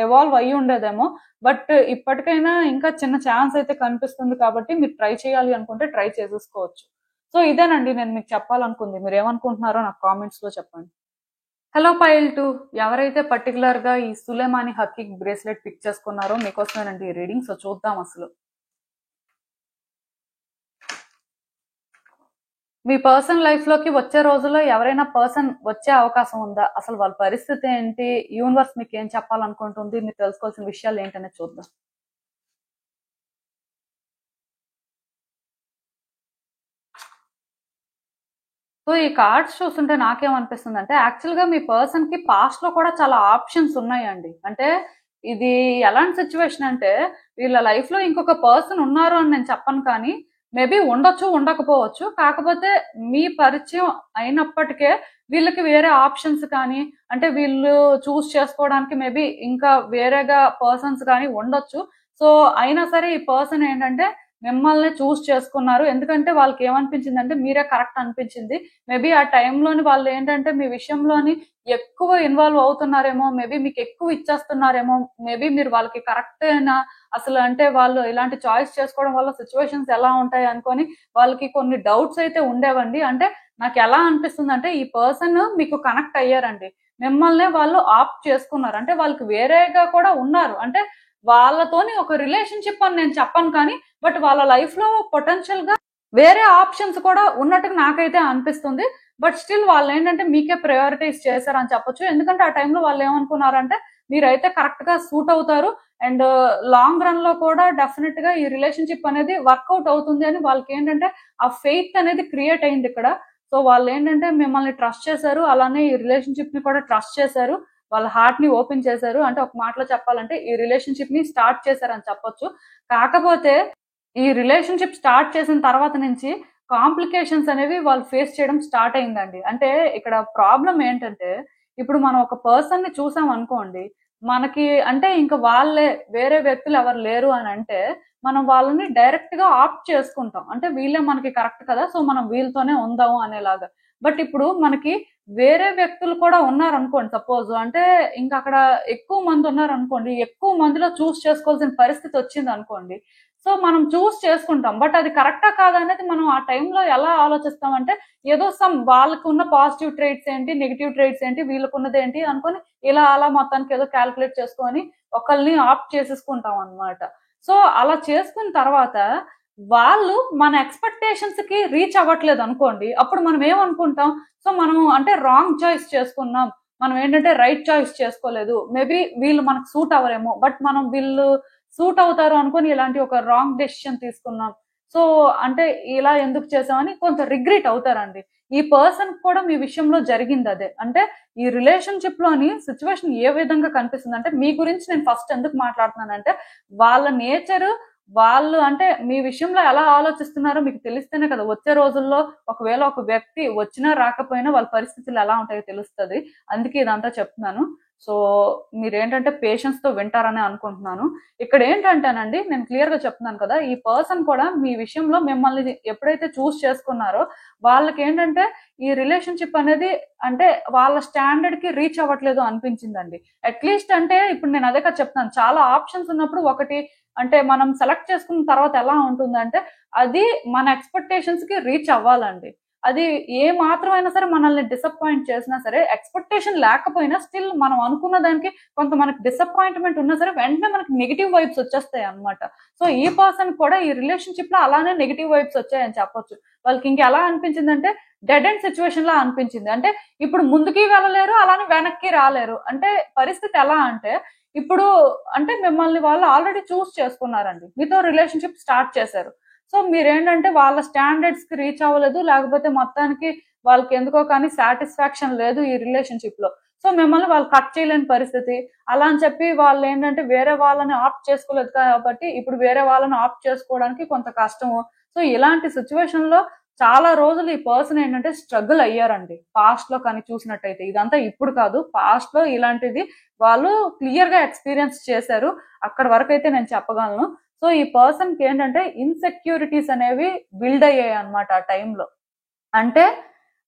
ఎవాల్వ్ అయ్యి ఉండేదేమో. బట్ ఇప్పటికైనా ఇంకా చిన్న ఛాన్స్ అయితే కనిపిస్తుంది కాబట్టి మీరు ట్రై చేయాలి అనుకుంటే ట్రై చేసేసుకోవచ్చు. సో ఇదేనండి నేను మీకు చెప్పాలనుకుంది. మీరు ఏమనుకుంటున్నారో నాకు కామెంట్స్ లో చెప్పండి. హలో పైల్ 2, ఎవరైతే పర్టికులర్ గా ఈ సులేమాని హకీక్ బ్రేస్లెట్ పిక్ చేసుకున్నారో మీకోసమేనండి ఈ రీడింగ్. సో చూద్దాం అసలు మీ పర్సన్ లైఫ్ లోకి వచ్చే రోజుల్లో ఎవరైనా పర్సన్ వచ్చే అవకాశం ఉందా, అసలు వాళ్ళ పరిస్థితి ఏంటి, యూనివర్స్ మీకు ఏం చెప్పాలనుకుంటుంది, మీరు తెలుసుకోవాల్సిన విషయాలు ఏంటనేది చూద్దాం. సో ఈ కార్డ్స్ చూస్తుంటే నాకేమనిపిస్తుంది అంటే, యాక్చువల్ గా మీ పర్సన్ కి పాస్ట్ లో కూడా చాలా ఆప్షన్స్ ఉన్నాయండి. అంటే ఇది ఎలాంటి సిచ్యువేషన్ అంటే, వీళ్ళ లైఫ్ లో ఇంకొక పర్సన్ ఉన్నారు అని నేను చెప్పను, కానీ మేబీ ఉండొచ్చు ఉండకపోవచ్చు. కాకపోతే మీ పరిచయం అయినప్పటికే వీళ్ళకి వేరే ఆప్షన్స్ కానీ, అంటే వీళ్ళు చూస్ చేసుకోవడానికి మేబీ ఇంకా వేరేగా పర్సన్స్ కానీ ఉండొచ్చు. సో అయినా సరే ఈ పర్సన్ ఏంటంటే మిమ్మల్ని చూస్ చేసుకున్నారు. ఎందుకంటే వాళ్ళకి ఏమనిపించింది అంటే మీరే కరెక్ట్ అనిపించింది. మేబీ ఆ టైంలోని వాళ్ళు ఏంటంటే మీ విషయంలోని ఎక్కువ ఇన్వాల్వ్ అవుతున్నారేమో, మేబీ మీకు ఎక్కువ ఇచ్చేస్తున్నారేమో, మేబీ మీరు వాళ్ళకి కరెక్ట్ అయినా అసలు అంటే వాళ్ళు ఇలాంటి చాయిస్ చేసుకోవడం వల్ల సిచ్యువేషన్స్ ఎలా ఉంటాయి అనుకొని వాళ్ళకి కొన్ని డౌట్స్ అయితే ఉండేవండి. అంటే నాకు ఎలా అనిపిస్తుంది అంటే ఈ పర్సన్ మీకు కనెక్ట్ అయ్యారండి, మిమ్మల్నే వాళ్ళు ఆప్ట్ చేసుకున్నారు. అంటే వాళ్ళకి వేరేగా కూడా ఉన్నారు, అంటే వాళ్ళతోని ఒక రిలేషన్షిప్ అని నేను చెప్పను, కానీ బట్ వాళ్ళ లైఫ్ లో పొటెన్షియల్ గా వేరే ఆప్షన్స్ కూడా ఉన్నట్టుగా నాకైతే అనిపిస్తుంది. బట్ స్టిల్ వాళ్ళు ఏంటంటే మీకే ప్రయారిటైజ్ చేశారని చెప్పొచ్చు. ఎందుకంటే ఆ టైంలో వాళ్ళు ఏమనుకున్నారంటే మీరైతే కరెక్ట్ గా సూట్ అవుతారు అండ్ లాంగ్ రన్ లో కూడా డెఫినెట్ గా ఈ రిలేషన్షిప్ అనేది వర్కౌట్ అవుతుంది అని వాళ్ళకి ఏంటంటే ఆ ఫెయిత్ అనేది క్రియేట్ అయింది ఇక్కడ. సో వాళ్ళు ఏంటంటే మిమ్మల్ని ట్రస్ట్ చేశారు, అలానే ఈ రిలేషన్షిప్ ని కూడా ట్రస్ట్ చేశారు, వాళ్ళ హార్ట్ ని ఓపెన్ చేశారు. అంటే ఒక మాటలో చెప్పాలంటే ఈ రిలేషన్షిప్ ని స్టార్ట్ చేశారని చెప్పొచ్చు. కాకపోతే ఈ రిలేషన్షిప్ స్టార్ట్ చేసిన తర్వాత నుంచి కాంప్లికేషన్స్ అనేవి వాళ్ళు ఫేస్ చేయడం స్టార్ట్ అయిందండి. అంటే ఇక్కడ ప్రాబ్లం ఏంటంటే, ఇప్పుడు మనం ఒక పర్సన్ ని చూసాం అనుకోండి, మనకి అంటే ఇంకా వాళ్ళే వేరే వ్యక్తులు ఎవరు లేరు అని అంటే మనం వాళ్ళని డైరెక్ట్ గా ఆప్ట్ చేసుకుంటాం. అంటే వీళ్ళే మనకి కరెక్ట్ కదా, సో మనం వీళ్ళతోనే ఉందాము అనేలాగా. బట్ ఇప్పుడు మనకి వేరే వ్యక్తులు కూడా ఉన్నారు అనుకోండి, సపోజ్ అంటే ఇంకా అక్కడ ఎక్కువ మంది ఉన్నారు అనుకోండి, ఎక్కువ మందిలో చూస్ చేసుకోవాల్సిన పరిస్థితి వచ్చింది అనుకోండి, సో మనం చూస్ చేసుకుంటాం. బట్ అది కరెక్టా కాదా అనేది మనం ఆ టైంలో ఎలా ఆలోచిస్తామంటే, ఏదో సమ్ వాళ్ళకు ఉన్న పాజిటివ్ ట్రేట్స్ ఏంటి, నెగిటివ్ ట్రేట్స్ ఏంటి, వీళ్ళకున్నది ఏంటి అనుకొని ఇలా అలా మొత్తానికి ఏదో క్యాల్కులేట్ చేసుకొని ఒకళ్ళని ఆప్ట్ చేసేసుకుంటాం అనమాట. సో అలా చేసుకున్న తర్వాత వాళ్ళు మన ఎక్స్పెక్టేషన్స్ కి రీచ్ అవ్వట్లేదు అనుకోండి, అప్పుడు మనం ఏమనుకుంటాం, సో మనం అంటే రాంగ్ చాయిస్ చేసుకున్నాం, మనం ఏంటంటే రైట్ చాయిస్ చేసుకోలేదు, మేబీ వీళ్ళు మనకు సూట్ అవ్వరేమో, బట్ మనం వీళ్ళు సూట్ అవుతారు అనుకుని ఇలాంటి ఒక రాంగ్ డెసిషన్ తీసుకున్నాం, సో అంటే ఇలా ఎందుకు చేసామని కొంత రిగ్రెట్ అవుతారండి. ఈ పర్సన్ కూడా మీ విషయంలో జరిగింది అదే. అంటే ఈ రిలేషన్షిప్ లోని సిచ్యువేషన్ ఏ విధంగా కనిపిస్తుంది అంటే, మీ గురించి నేను ఫస్ట్ ఎందుకు మాట్లాడుతున్నానంటే, వాళ్ళ నేచర్, వాళ్ళు అంటే మీ విషయంలో ఎలా ఆలోచిస్తున్నారో మీకు తెలిస్తేనే కదా వచ్చే రోజుల్లో ఒకవేళ ఒక వ్యక్తి వచ్చినా రాకపోయినా వాళ్ళ పరిస్థితులు ఎలా ఉంటాయో తెలుస్తుంది. అందుకే ఇదంతా చెప్తున్నాను. సో మీరేంటంటే పేషెన్స్ తో వింటారని అనుకుంటున్నాను. ఇక్కడ ఏంటంటేనండి, నేను క్లియర్ గా చెప్తున్నాను కదా, ఈ పర్సన్ కూడా మీ విషయంలో మిమ్మల్ని ఎప్పుడైతే చూస్ చేసుకున్నారో వాళ్ళకి ఏంటంటే ఈ రిలేషన్షిప్ అనేది అంటే వాళ్ళ స్టాండర్డ్ కి రీచ్ అవ్వట్లేదు అనిపించిందండి. అట్లీస్ట్ అంటే ఇప్పుడు నేను అదే కదా చెప్తున్నాను, చాలా ఆప్షన్స్ ఉన్నప్పుడు ఒకటి అంటే మనం సెలెక్ట్ చేసుకున్న తర్వాత ఎలా ఉంటుందంటే అది మన ఎక్స్పెక్టేషన్స్ కి రీచ్ అవ్వాలండి. అది ఏ మాత్రమైనా సరే మనల్ని డిసప్పాయింట్ చేసినా సరే, ఎక్స్పెక్టేషన్ లేకపోయినా స్టిల్ మనం అనుకున్న దానికి కొంత మనకి డిసప్పాయింట్మెంట్ ఉన్నా సరే వెంటనే మనకి నెగిటివ్ వైబ్స్ వచ్చేస్తాయి అనమాట. సో ఈ పర్సన్ కూడా ఈ రిలేషన్షిప్ లో అలానే నెగిటివ్ వైబ్స్ వచ్చాయని చెప్పొచ్చు. వాళ్ళకి ఇంకెలా అనిపించిందంటే డెడ్ ఎండ్ సిచ్యువేషన్ లా అనిపించింది. అంటే ఇప్పుడు ముందుకి వెళ్ళలేరు, అలానే వెనక్కి రాలేరు. అంటే పరిస్థితి ఎలా అంటే, ఇప్పుడు అంటే మిమ్మల్ని వాళ్ళు ఆల్రెడీ చూస్ చేసుకున్నారండి, మీతో రిలేషన్షిప్ స్టార్ట్ చేశారు. సో మీరేంటంటే వాళ్ళ స్టాండర్డ్స్ కి రీచ్ అవ్వలేదు, లేకపోతే మొత్తానికి వాళ్ళకి ఎందుకో కానీ సాటిస్ఫాక్షన్ లేదు ఈ రిలేషన్షిప్ లో. సో మిమ్మల్ని వాళ్ళు కట్ చేయలేని పరిస్థితి. అలా అని చెప్పి వాళ్ళు ఏంటంటే వేరే వాళ్ళని ఆప్ట్ చేసుకోలేదు కాబట్టి ఇప్పుడు వేరే వాళ్ళని ఆప్ట్ చేసుకోవడానికి కొంత కష్టము. సో ఇలాంటి సిచ్యువేషన్ లో చాలా రోజులు ఈ పర్సన్ ఏంటంటే స్ట్రగుల్ అయ్యారండి. పాస్ట్ లో కానీ చూసినట్టయితే, ఇదంతా ఇప్పుడు కాదు, పాస్ట్ లో ఇలాంటిది వాళ్ళు క్లియర్ గా ఎక్స్పీరియన్స్ చేశారు. అక్కడ వరకు అయితే నేను చెప్పగలను. సో ఈ పర్సన్ కి ఏంటంటే ఇన్సెక్యూరిటీస్ అనేవి బిల్డ్ అయ్యాయి అనమాట ఆ టైంలో. అంటే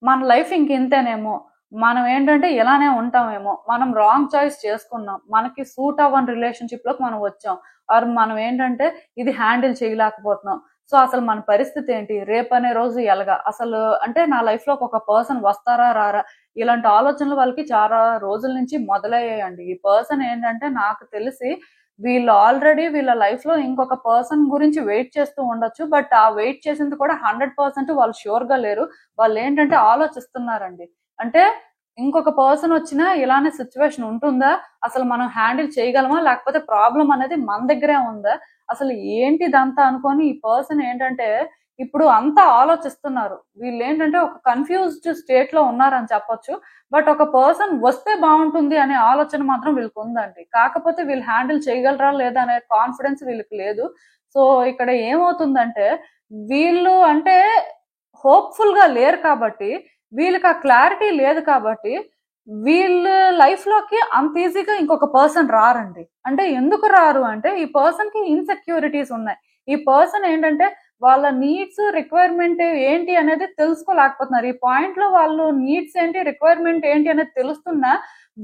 మన లైఫ్ ఇంతేనేమో, మనం ఏంటంటే ఇలానే ఉంటామేమో, మనం రాంగ్ చాయిస్ చేసుకున్నాం, మనకి సూట్ అవ్వని రిలేషన్షిప్ లోకి మనం వచ్చాం, ఆర్ మనం ఏంటంటే ఇది హ్యాండిల్ చేయలేకపోతున్నాం. సో అసలు మన పరిస్థితి ఏంటి, రేపు అనే రోజు ఎలాగా, అసలు అంటే నా లైఫ్ లో ఒక పర్సన్ వస్తారా రారా, ఇలాంటి ఆలోచనలు వాళ్ళకి చాలా రోజుల నుంచి మొదలయ్యాయండి. ఈ పర్సన్ ఏంటంటే నాకు తెలిసి వీళ్ళు ఆల్రెడీ వీళ్ళ లైఫ్ లో ఇంకొక పర్సన్ గురించి వెయిట్ చేస్తూ ఉండొచ్చు, బట్ ఆ వెయిట్ చేసింది కూడా 100% వాళ్ళు షూర్ గా లేరు. వాళ్ళు ఏంటంటే ఆలోచిస్తున్నారండి. అంటే ఇంకొక పర్సన్ వచ్చినా ఇలానే సిచ్యువేషన్ ఉంటుందా, అసలు మనం హ్యాండిల్ చేయగలమా, లేకపోతే ప్రాబ్లం అనేది మన దగ్గరే ఉందా, అసలు ఏంటి ఇదంతా అనుకొని ఈ పర్సన్ ఏంటంటే ఇప్పుడు అంతా ఆలోచిస్తున్నారు. వీళ్ళు ఏంటంటే ఒక కన్ఫ్యూజ్డ్ స్టేట్ లో ఉన్నారని చెప్పొచ్చు. బట్ ఒక పర్సన్ వస్తే బాగుంటుంది అనే ఆలోచన మాత్రం వీళ్ళకి ఉందండి. కాకపోతే వీళ్ళు హ్యాండిల్ చేయగలరా లేదా అనే కాన్ఫిడెన్స్ వీళ్ళకి లేదు. సో ఇక్కడ ఏమవుతుందంటే వీళ్ళు అంటే హోప్ఫుల్ గా లేరు కాబట్టి, వీళ్ళకి ఆ క్లారిటీ లేదు కాబట్టి వీళ్ళ లైఫ్ లోకి అంత ఈజీగా ఇంకొక పర్సన్ రారండి. అంటే ఎందుకు రారు అంటే ఈ పర్సన్ కి ఇన్సెక్యూరిటీస్ ఉన్నాయి. ఈ పర్సన్ ఏంటంటే వాళ్ళ నీడ్స్ రిక్వైర్మెంట్ ఏంటి అనేది తెలుసుకోలేకపోతున్నారు. ఈ పాయింట్ లో వాళ్ళు నీడ్స్ ఏంటి రిక్వైర్మెంట్ ఏంటి అనేది తెలుస్తున్నా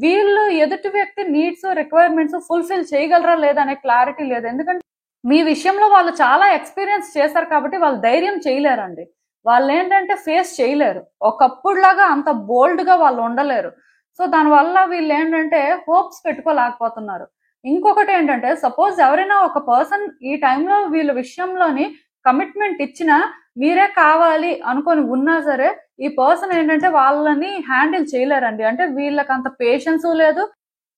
వీళ్ళు ఎదుటి వ్యక్తి నీడ్స్ రిక్వైర్మెంట్స్ ఫుల్ఫిల్ చేయగలరా లేదా అనే క్లారిటీ లేదు. ఎందుకంటే మీ విషయంలో వాళ్ళు చాలా ఎక్స్పీరియన్స్ చేశారు కాబట్టి వాళ్ళు ధైర్యం చేయలేరండి. వాళ్ళు ఏంటంటే ఫేస్ చేయలేరు, ఒకప్పుడులాగా అంత బోల్డ్ గా వాళ్ళు ఉండలేరు. సో దానివల్ల వీళ్ళు ఏంటంటే హోప్స్ పెట్టుకోలేకపోతున్నారు. ఇంకొకటి ఏంటంటే సపోజ్ ఎవరైనా ఒక పర్సన్ ఈ టైంలో వీళ్ళ విషయంలోని కమిట్మెంట్ ఇచ్చినా మీరే కావాలి అనుకొని ఉన్నా సరే ఈ పర్సన్ ఏంటంటే వాళ్ళని హ్యాండిల్ చేయలేరండి. అంటే వీళ్ళకి అంత పేషెన్స్ లేదు,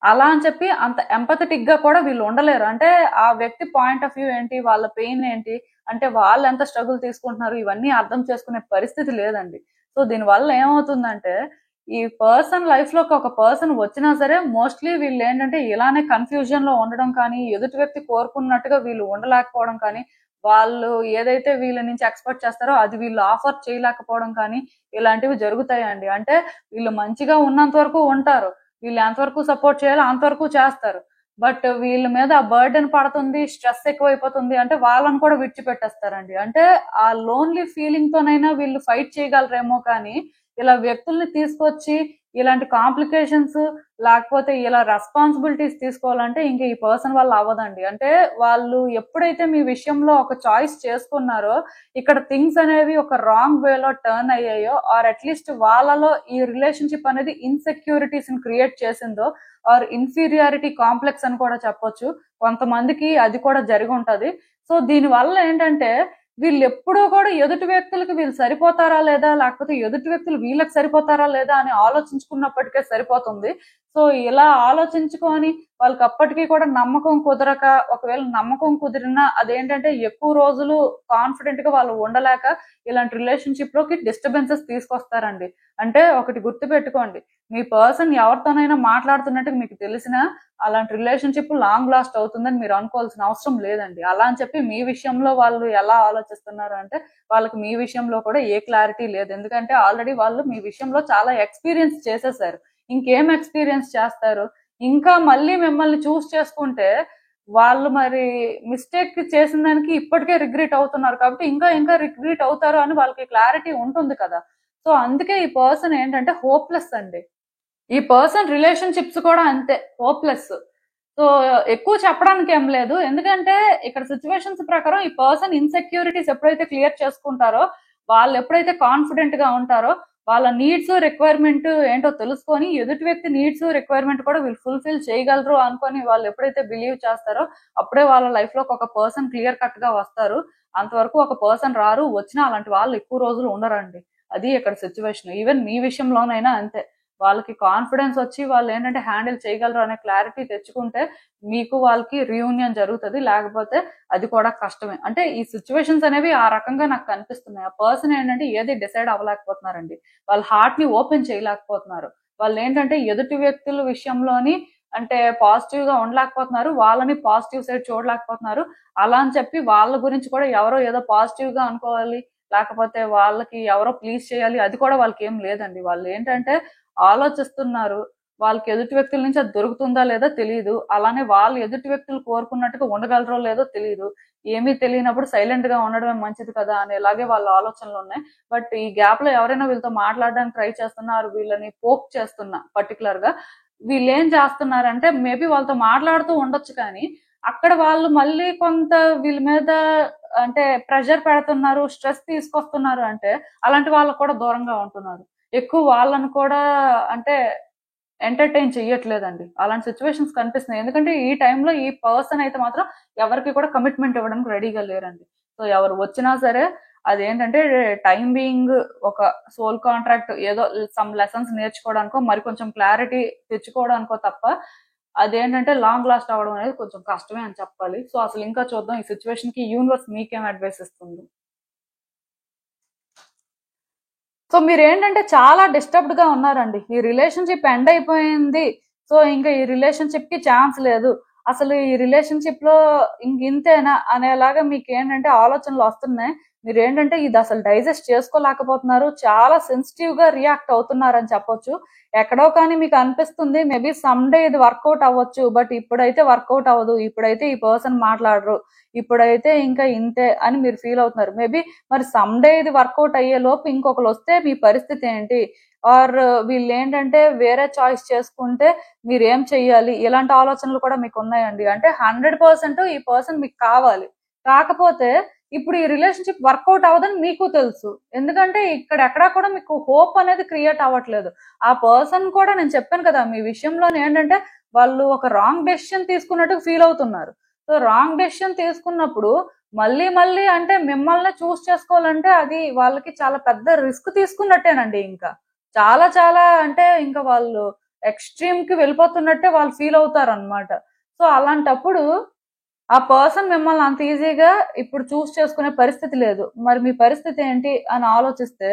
అలా అని చెప్పి అంత ఎంపథెటిక్ గా కూడా వీళ్ళు ఉండలేరు. అంటే ఆ వ్యక్తి పాయింట్ ఆఫ్ వ్యూ ఏంటి, వాళ్ళ పెయిన్ ఏంటి, అంటే వాళ్ళు ఎంత స్ట్రగుల్ తీసుకుంటున్నారు, ఇవన్నీ అర్థం చేసుకునే పరిస్థితి లేదండి. సో దీనివల్ల ఏమవుతుందంటే ఈ పర్సన్ లైఫ్ లోకి ఒక పర్సన్ వచ్చినా సరే మోస్ట్లీ వీళ్ళు ఏంటంటే ఇలానే కన్ఫ్యూజన్ లో ఉండడం కానీ, ఎదుటి వ్యక్తి కోరుకున్నట్టుగా వీళ్ళు ఉండలేకపోవడం కానీ, వాళ్ళు ఏదైతే వీళ్ళ నుంచి ఎక్స్పెక్ట్ చేస్తారో అది వీళ్ళు ఆఫర్ చేయలేకపోవడం కానీ ఇలాంటివి జరుగుతాయండి. అంటే వీళ్ళు మంచిగా ఉన్నంత వరకు ఉంటారు, వీళ్ళు ఎంతవరకు సపోర్ట్ చేయాలో అంతవరకు చేస్తారు. బట్ వీళ్ళ మీద ఆ బర్డెన్ పడుతుంది, స్ట్రెస్ ఎక్కువైపోతుంది అంటే వాళ్ళని కూడా విడిచిపెట్టేస్తారండి. అంటే ఆ లోన్లీ ఫీలింగ్ తోనైనా వీళ్ళు ఫైట్ చేయగలరేమో కానీ ఇలా వ్యక్తుల్ని తీసుకొచ్చి ఇలాంటి కాంప్లికేషన్స్ లేకపోతే ఇలా రెస్పాన్సిబిలిటీస్ తీసుకోవాలంటే ఇంక ఈ పర్సన్ వల్ల అవ్వదండి. అంటే వాళ్ళు ఎప్పుడైతే మీ విషయంలో ఒక చాయిస్ చేసుకున్నారో ఇక్కడ థింగ్స్ అనేవి ఒక రాంగ్ వేలో టర్న్ అయ్యాయో, ఆర్ అట్లీస్ట్ వాళ్ళలో ఈ రిలేషన్షిప్ అనేది ఇన్సెక్యూరిటీస్ ని క్రియేట్ చేసిందో, ఆర్ ఇన్ఫీరియారిటీ కాంప్లెక్స్ అని కూడా చెప్పొచ్చు, కొంతమందికి అది కూడా జరిగి ఉంటది. సో దీని వల్ల ఏంటంటే వీళ్ళు ఎప్పుడూ కూడా ఎదుటి వ్యక్తులకి వీళ్ళు సరిపోతారా లేదా, లేకపోతే ఎదుటి వ్యక్తులు వీళ్ళకి సరిపోతారా లేదా అని ఆలోచించుకున్నప్పటికే సరిపోతుంది. సో ఇలా ఆలోచించుకొని వాళ్ళకి అప్పటికీ కూడా నమ్మకం కుదరక, ఒకవేళ నమ్మకం కుదిరినా అదేంటంటే ఎక్కువ రోజులు కాన్ఫిడెంట్ గా వాళ్ళు ఉండలేక ఇలాంటి రిలేషన్షిప్ లోకి డిస్టర్బెన్సెస్ తీసుకొస్తారండి. అంటే ఒకటి గుర్తు పెట్టుకోండి, మీ పర్సన్ ఎవరితోనైనా మాట్లాడుతున్నట్టు మీకు తెలిసినా అలాంటి రిలేషన్షిప్ లాంగ్ లాస్ట్ అవుతుందని మీరు అనుకోవాల్సిన అవసరం లేదండి. అలా అని చెప్పి మీ విషయంలో వాళ్ళు ఎలా ఆలోచిస్తున్నారు అంటే వాళ్ళకి మీ విషయంలో కూడా ఏ క్లారిటీ లేదు. ఎందుకంటే ఆల్రెడీ వాళ్ళు మీ విషయంలో చాలా ఎక్స్పీరియన్స్ చేసేసారు, ఇంకేం ఎక్స్పీరియన్స్ చేస్తారు, ఇంకా మళ్ళీ మిమ్మల్ని చూస్ చేసుకుంటే వాళ్ళు మరి మిస్టేక్ చేసిన దానికి ఇప్పటికే రిగ్రెట్ అవుతున్నారు కాబట్టి ఇంకా ఇంకా రిగ్రెట్ అవుతారు అని వాళ్ళకి క్లారిటీ ఉంటుంది కదా. సో అందుకే ఈ పర్సన్ ఏంటంటే హోప్లెస్ అండి. ఈ పర్సన్ రిలేషన్షిప్స్ కూడా అంతే హోప్లెస్. సో ఎక్కువ చెప్పడానికి ఏం లేదు, ఎందుకంటే ఇక్కడ సిచ్యువేషన్స్ ప్రకారం ఈ పర్సన్ ఇన్సెక్యూరిటీస్ ఎప్పుడైతే క్లియర్ చేసుకుంటారో, వాళ్ళు ఎప్పుడైతే కాన్ఫిడెంట్ గా ఉంటారో వాళ్ళ నీడ్స్ రిక్వైర్మెంట్ ఏంటో తెలుసుకొని ఎదుటి వ్యక్తి నీడ్స్ రిక్వైర్మెంట్ కూడా వీళ్ళు ఫుల్ఫిల్ చేయగలరు అనుకొని వాళ్ళు ఎప్పుడైతే బిలీవ్ చేస్తారో అప్పుడే వాళ్ళ లైఫ్ లో ఒక పర్సన్ క్లియర్ కట్ గా వస్తారు. అంతవరకు ఒక పర్సన్ రారు, వచ్చినా అలాంటి వాళ్ళు ఎక్కువ రోజులు ఉండరండి. అది ఇక్కడ సిచ్యువేషన్. ఈవెన్ మీ విషయంలోనైనా అంతే, వాళ్ళకి కాన్ఫిడెన్స్ వచ్చి వాళ్ళు ఏంటంటే హ్యాండిల్ చేయగలరు అనే క్లారిటీ తెచ్చుకుంటే మీకు వాళ్ళకి రీయూనియన్ జరుగుతుంది, లేకపోతే అది కూడా కష్టమే. అంటే ఈ సిచ్యువేషన్స్ అనేవి ఆ రకంగా నాకు కనిపిస్తున్నాయి. ఆ పర్సన్ ఏంటంటే ఏది డిసైడ్ అవ్వలేకపోతున్నారండి, వాళ్ళ హార్ట్ ని ఓపెన్ చేయలేకపోతున్నారు. వాళ్ళు ఏంటంటే ఎదుటి వ్యక్తుల విషయంలోని అంటే పాజిటివ్ గా ఉండలేకపోతున్నారు, వాళ్ళని పాజిటివ్ సైడ్ చూడలేకపోతున్నారు. అలా అని చెప్పి వాళ్ళ గురించి కూడా ఎవరో ఏదో పాజిటివ్ గా అనుకోవాలి, లేకపోతే వాళ్ళకి ఎవరో ప్లీజ్ చేయాలి, అది కూడా వాళ్ళకి ఏం లేదండి. వాళ్ళు ఏంటంటే ఆలోచిస్తున్నారు, వాళ్ళకి ఎదుటి వ్యక్తుల నుంచి అది దొరుకుతుందా లేదో తెలియదు. అలానే వాళ్ళు ఎదుటి వ్యక్తులు కోరుకున్నట్టుగా ఉండగలరో లేదో తెలియదు. ఏమీ తెలియనప్పుడు సైలెంట్ గా ఉండడమే మంచిది కదా అనేలాగే వాళ్ళ ఆలోచనలు ఉన్నాయి. బట్ ఈ గ్యాప్ లో ఎవరైనా వీళ్ళతో మాట్లాడడానికి ట్రై చేస్తున్నారు, వీళ్ళని పోక్ చేస్తున్నా పర్టికులర్ గా, వీళ్ళు ఏం చేస్తున్నారంటే మేబీ వాళ్ళతో మాట్లాడుతూ ఉండొచ్చు కానీ అక్కడ వాళ్ళు మళ్ళీ కొంత వీళ్ళ మీద అంటే ప్రెషర్ పెడుతున్నారు, స్ట్రెస్ తీసుకొస్తున్నారు అంటే అలాంటి వాళ్ళకు కూడా దూరంగా ఉంటున్నారు. ఎక్కువ వాళ్ళను కూడా అంటే ఎంటర్టైన్ చెయ్యట్లేదండి. అలాంటి సిచ్యువేషన్స్ కనిపిస్తున్నాయి. ఎందుకంటే ఈ టైంలో ఈ పర్సన్ అయితే మాత్రం ఎవరికి కూడా కమిట్మెంట్ ఇవ్వడానికి రెడీగా లేరండి. సో ఎవరు వచ్చినా సరే అదేంటంటే టైం బీయింగ్ ఒక సోల్ కాంట్రాక్ట్ ఏదో సమ్ లెసన్స్ నేర్చుకోవడానికో మరి కొంచెం క్లారిటీ తెచ్చుకోవడానికో తప్ప అదేంటంటే లాంగ్ లాస్ట్ అవ్వడం అనేది కొంచెం కష్టమే అని చెప్పాలి. సో అసలు ఇంకా చూద్దాం ఈ సిచ్యువేషన్ కి యూనివర్స్ మీకేం అడ్వైస్ ఇస్తుంది. సో మీరు ఏంటంటే చాలా డిస్టర్బ్డ్ గా ఉన్నారండి. ఈ రిలేషన్షిప్ ఎండ్ అయిపోయింది, సో ఇంకా ఈ రిలేషన్షిప్ కి ఛాన్స్ లేదు, అసలు ఈ రిలేషన్షిప్ లో ఇంతేనా అనేలాగా మీకు ఏంటంటే ఆలోచనలు వస్తున్నాయి. మీరు ఏంటంటే ఇది అసలు డైజెస్ట్ చేసుకోలేకపోతున్నారు, చాలా సెన్సిటివ్ గా రియాక్ట్ అవుతున్నారు అని చెప్పొచ్చు. ఎక్కడో కానీ మీకు అనిపిస్తుంది మేబీ సమ్ డే ఇది వర్కౌట్ అవ్వచ్చు, బట్ ఇప్పుడైతే వర్కౌట్ అవ్వదు, ఇప్పుడైతే ఈ పర్సన్ మాట్లాడరు, ఇప్పుడైతే ఇంకా ఇంతే అని మీరు ఫీల్ అవుతున్నారు. మేబీ మరి సమ్ డే ఇది వర్కౌట్ అయ్యే లోపు ఇంకొకరు వస్తే మీ పరిస్థితి ఏంటి, ఆర్ వీళ్ళు ఏంటంటే వేరే చాయిస్ చేసుకుంటే మీరు ఏం చెయ్యాలి, ఇలాంటి ఆలోచనలు కూడా మీకు ఉన్నాయండి. అంటే 100% ఈ పర్సన్ మీకు కావాలి, కాకపోతే ఇప్పుడు ఈ రిలేషన్షిప్ వర్కౌట్ అవ్వదని మీకు తెలుసు. ఎందుకంటే ఇక్కడ ఎక్కడా కూడా మీకు హోప్ అనేది క్రియేట్ అవ్వట్లేదు. ఆ పర్సన్ కూడా నేను చెప్పాను కదా మీ విషయంలో ఏంటంటే వాళ్ళు ఒక రాంగ్ డెసిషన్ తీసుకున్నట్టు ఫీల్ అవుతున్నారు. సో రాంగ్ డెసిషన్ తీసుకున్నప్పుడు మళ్ళీ మళ్ళీ అంటే మిమ్మల్ని చూస్ చేసుకోవాలంటే అది వాళ్ళకి చాలా పెద్ద రిస్క్ తీసుకున్నట్టేనండి. ఇంకా చాలా చాలా అంటే ఇంకా వాళ్ళు ఎక్స్ట్రీమ్ కి వెళ్ళిపోతున్నట్టే వాళ్ళు ఫీల్ అవుతారు అనమాట. సో అలాంటప్పుడు ఆ పర్సన్ మిమ్మల్ని అంత ఈజీగా ఇప్పుడు చూస్ చేసుకునే పరిస్థితి లేదు. మరి మీ పరిస్థితి ఏంటి అని ఆలోచిస్తే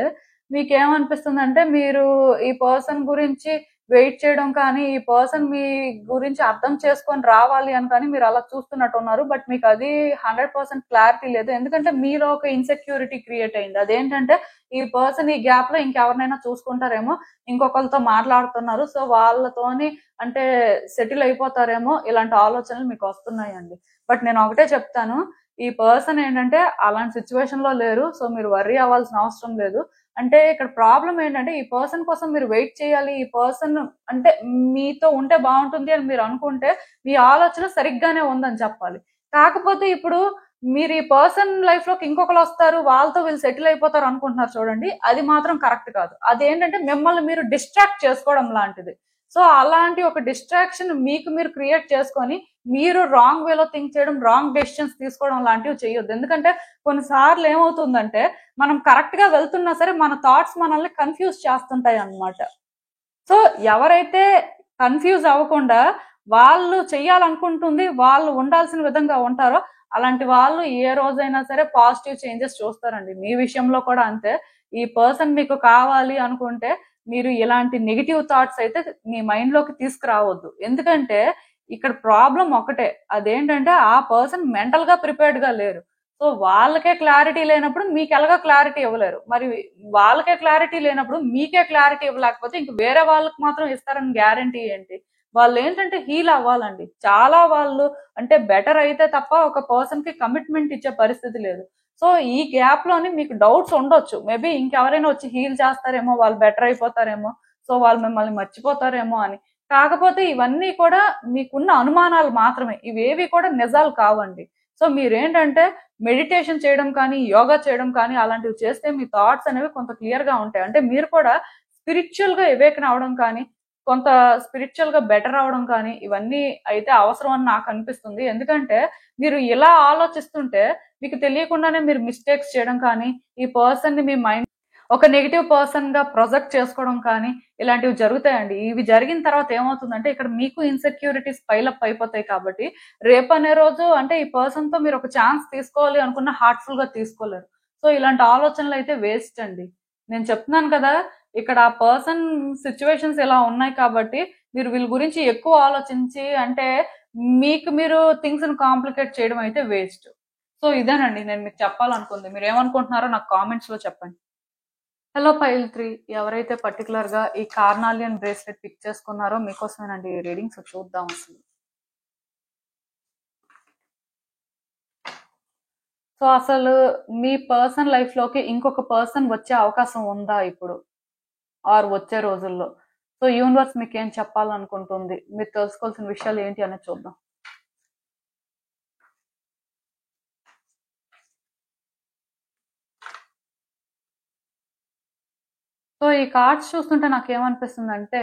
మీకేమనిపిస్తుంది అంటే మీరు ఈ పర్సన్ గురించి వెయిట్ చేయడం కానీ, ఈ పర్సన్ మీ గురించి అర్థం చేసుకొని రావాలి అని కానీ మీరు అలా చూస్తున్నట్టు ఉన్నారు. బట్ మీకు అది 100% క్లారిటీ లేదు. ఎందుకంటే మీలో ఒక ఇన్సెక్యూరిటీ క్రియేట్ అయింది. అదేంటంటే ఈ పర్సన్ ఈ గ్యాప్ లో ఇంకెవరినైనా చూసుకుంటారేమో, ఇంకొకరితో మాట్లాడుతున్నారు, సో వాళ్ళతోని అంటే సెటిల్ అయిపోతారేమో, ఇలాంటి ఆలోచనలు మీకు వస్తున్నాయండి. బట్ నేను ఒకటే చెప్తాను, ఈ పర్సన్ ఏంటంటే అలాంటి సిచ్యువేషన్ లో లేరు. సో మీరు వర్రీ అవ్వాల్సిన అవసరం లేదు. అంటే ఇక్కడ ప్రాబ్లం ఏంటంటే ఈ పర్సన్ కోసం మీరు వెయిట్ చేయాలి, ఈ పర్సన్ అంటే మీతో ఉంటే బాగుంటుంది అని మీరు అనుకుంటే మీ ఆలోచన సరిగ్గానే ఉందని చెప్పాలి. కాకపోతే ఇప్పుడు మీరు ఈ పర్సన్ లైఫ్ లోకి ఇంకొకరు వస్తారు, వాళ్ళతో వీళ్ళు సెటిల్ అయిపోతారు అనుకుంటున్నారు చూడండి, అది మాత్రం కరెక్ట్ కాదు. అదేంటంటే మిమ్మల్ని మీరు డిస్ట్రాక్ట్ చేసుకోవడం లాంటిది. సో అలాంటి ఒక డిస్ట్రాక్షన్ మీకు మీరు క్రియేట్ చేసుకొని మీరు రాంగ్ వేలో థింక్ చేయడం, రాంగ్ డెసిషన్స్ తీసుకోవడం లాంటివి చేయొద్దు. ఎందుకంటే కొన్నిసార్లు ఏమవుతుందంటే మనం కరెక్ట్ గా వెళ్తున్నా సరే మన థాట్స్ మనల్ని కన్ఫ్యూజ్ చేస్తుంటాయి అన్నమాట. సో ఎవరైతే కన్ఫ్యూజ్ అవ్వకుండా వాళ్ళు చెయ్యాలనుకుంటుంది వాళ్ళు ఉండాల్సిన విధంగా ఉంటారో అలాంటి వాళ్ళు ఏ రోజైనా సరే పాజిటివ్ చేంజెస్ చూస్తారండి. మీ విషయంలో కూడా అంతే. ఈ పర్సన్ మీకు కావాలి అనుకుంటే మీరు ఇలాంటి నెగిటివ్ థాట్స్ అయితే మీ మైండ్ లోకి తీసుకురావద్దు. ఎందుకంటే ఇక్కడ ప్రాబ్లం ఒకటే, అదేంటంటే ఆ పర్సన్ మెంటల్ గా ప్రిపేర్డ్ గా లేరు. సో వాళ్ళకే క్లారిటీ లేనప్పుడు మీకు ఎలాగో క్లారిటీ ఇవ్వలేరు. మరి వాళ్ళకే క్లారిటీ లేనప్పుడు మీకే క్లారిటీ ఇవ్వలేకపోతే ఇంక వేరే వాళ్ళకి మాత్రం ఇస్తారని గ్యారంటీ ఏంటి? వాళ్ళు ఏంటంటే హీల్ అవ్వాలండి. చాలా వాళ్ళు అంటే బెటర్ అయితే తప్ప ఒక పర్సన్ కి కమిట్మెంట్ ఇచ్చే పరిస్థితి లేదు. సో ఈ గ్యాప్ లోని మీకు డౌట్స్ ఉండొచ్చు, మేబీ ఇంకెవరైనా వచ్చి హీల్ చేస్తారేమో, వాళ్ళు బెటర్ అయిపోతారేమో, సో వాళ్ళు మిమ్మల్ని మర్చిపోతారేమో అని. కాకపోతే ఇవన్నీ కూడా మీకున్న అనుమానాలు మాత్రమే, ఇవేవి కూడా నిజాలు కావండి. సో మీరేంటంటే మెడిటేషన్ చేయడం కానీ, యోగా చేయడం కానీ అలాంటివి చేస్తే మీ థాట్స్ అనేవి కొంత క్లియర్ గా ఉంటాయి. అంటే మీరు కూడా స్పిరిచువల్ గా ఎవేకన్ అవడం కానీ, కొంత స్పిరిచువల్ గా బెటర్ అవడం కానీ ఇవన్నీ అయితే అవసరం అని నాకు అనిపిస్తుంది. ఎందుకంటే మీరు ఇలా ఆలోచిస్తుంటే మీకు తెలియకుండానే మీరు మిస్టేక్స్ చేయడం కానీ, ఈ పర్సన్ ని మీ మైండ్ ఒక నెగిటివ్ పర్సన్ గా ప్రొజెక్ట్ చేసుకోవడం కానీ ఇలాంటివి జరుగుతాయండి. ఇవి జరిగిన తర్వాత ఏమవుతుందంటే ఇక్కడ మీకు ఇన్సెక్యూరిటీస్ పైలప్ అయిపోతాయి. కాబట్టి రేపు అనే రోజు అంటే ఈ పర్సన్ తో మీరు ఒక ఛాన్స్ తీసుకోవాలి అనుకున్న హార్ట్ఫుల్ గా తీసుకోలేరు. సో ఇలాంటి ఆలోచనలు అయితే వేస్ట్ అండి. నేను చెప్తున్నాను కదా, ఇక్కడ ఆ పర్సన్ సిచ్యువేషన్స్ ఇలా ఉన్నాయి కాబట్టి మీరు వీళ్ళ గురించి ఎక్కువ ఆలోచించి అంటే మీకు మీరు థింగ్స్ ని కాంప్లికేట్ చేయడం అయితే వేస్ట్. సో ఇదేనండి నేను మీకు చెప్పాలనుకుంది. మీరు ఏమనుకుంటున్నారో నాకు కామెంట్స్ లో చెప్పండి. హలో పైల్ 3, ఎవరైతే పర్టికులర్ గా ఈ కార్నాలియన్ బ్రేస్లెట్ పిక్ చేసుకున్నారో మీకోసమేనండి ఈ రీడింగ్స్. చూద్దాం అసలు. సో అసలు మీ పర్సన్ లైఫ్ లోకి ఇంకొక పర్సన్ వచ్చే అవకాశం ఉందా ఇప్పుడు ఆర్ వచ్చే రోజుల్లో? సో యూనివర్స్ మీకు ఏం చెప్పాలనుకుంటుంది, మీరు తెలుసుకోవాల్సిన విషయాలు ఏంటి అనేది చూద్దాం. సో ఈ కార్డ్స్ చూస్తుంటే నాకు ఏమనిపిస్తుందంటే,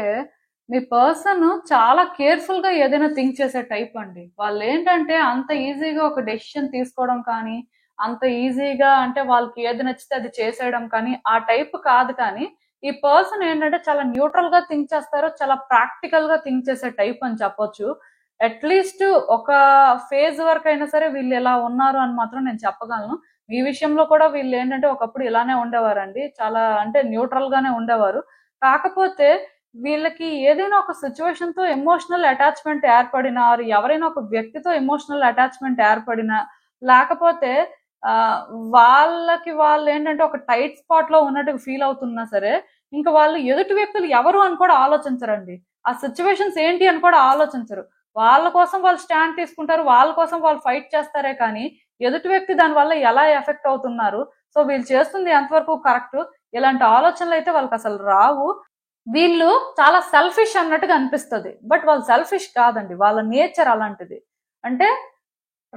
మీ పర్సన్ చాలా కేర్ఫుల్ గా ఏదైనా థింక్ చేసే టైప్ అండి. వాళ్ళు ఏంటంటే అంత ఈజీగా ఒక డెసిషన్ తీసుకోవడం కానీ, అంత ఈజీగా అంటే వాళ్ళకి ఏది నచ్చితే అది చేసేయడం కానీ ఆ టైప్ కాదు. కానీ ఈ పర్సన్ ఏంటంటే చాలా న్యూట్రల్ గా థింక్ చేస్తారు, చాలా ప్రాక్టికల్ గా థింక్ చేసే టైప్ అని చెప్పొచ్చు. అట్లీస్ట్ ఒక ఫేజ్ వరకు అయినా సరే వీళ్ళు ఎలా ఉన్నారు అని మాత్రం నేను చెప్పగలను. ఈ విషయంలో కూడా వీళ్ళు ఏంటంటే ఒకప్పుడు ఇలానే ఉండేవారండి, చాలా అంటే న్యూట్రల్ గానే ఉండేవారు. కాకపోతే వీళ్ళకి ఏదైనా ఒక సిచ్యువేషన్ తో ఎమోషనల్ అటాచ్మెంట్ ఏర్పడినా, ఎవరైనా ఒక వ్యక్తితో ఎమోషనల్ అటాచ్మెంట్ ఏర్పడినా, లేకపోతే ఆ వాళ్ళకి వాళ్ళు ఏంటంటే ఒక టైట్ స్పాట్ లో ఉన్నట్టు ఫీల్ అవుతున్నా సరే, ఇంకా వాళ్ళు ఎదుటి వ్యక్తులు ఎవరు అని కూడా ఆలోచించరండి. ఆ సిచ్యువేషన్స్ ఏంటి అని కూడా ఆలోచించరు. వాళ్ళ కోసం వాళ్ళు స్టాండ్ తీసుకుంటారు, వాళ్ళ కోసం వాళ్ళు ఫైట్ చేస్తారే కానీ ఎదుటి వ్యక్తి దాని వల్ల ఎలా ఎఫెక్ట్ అవుతున్నారు, సో వీళ్ళు చేస్తుంది ఎంతవరకు కరెక్ట్, ఇలాంటి ఆలోచనలు అయితే వాళ్ళకి అసలు రావు. వీళ్ళు చాలా సెల్ఫిష్ అన్నట్టుగా అనిపిస్తుంది, బట్ వాళ్ళు సెల్ఫిష్ కాదండి, వాళ్ళ నేచర్ అలాంటిది. అంటే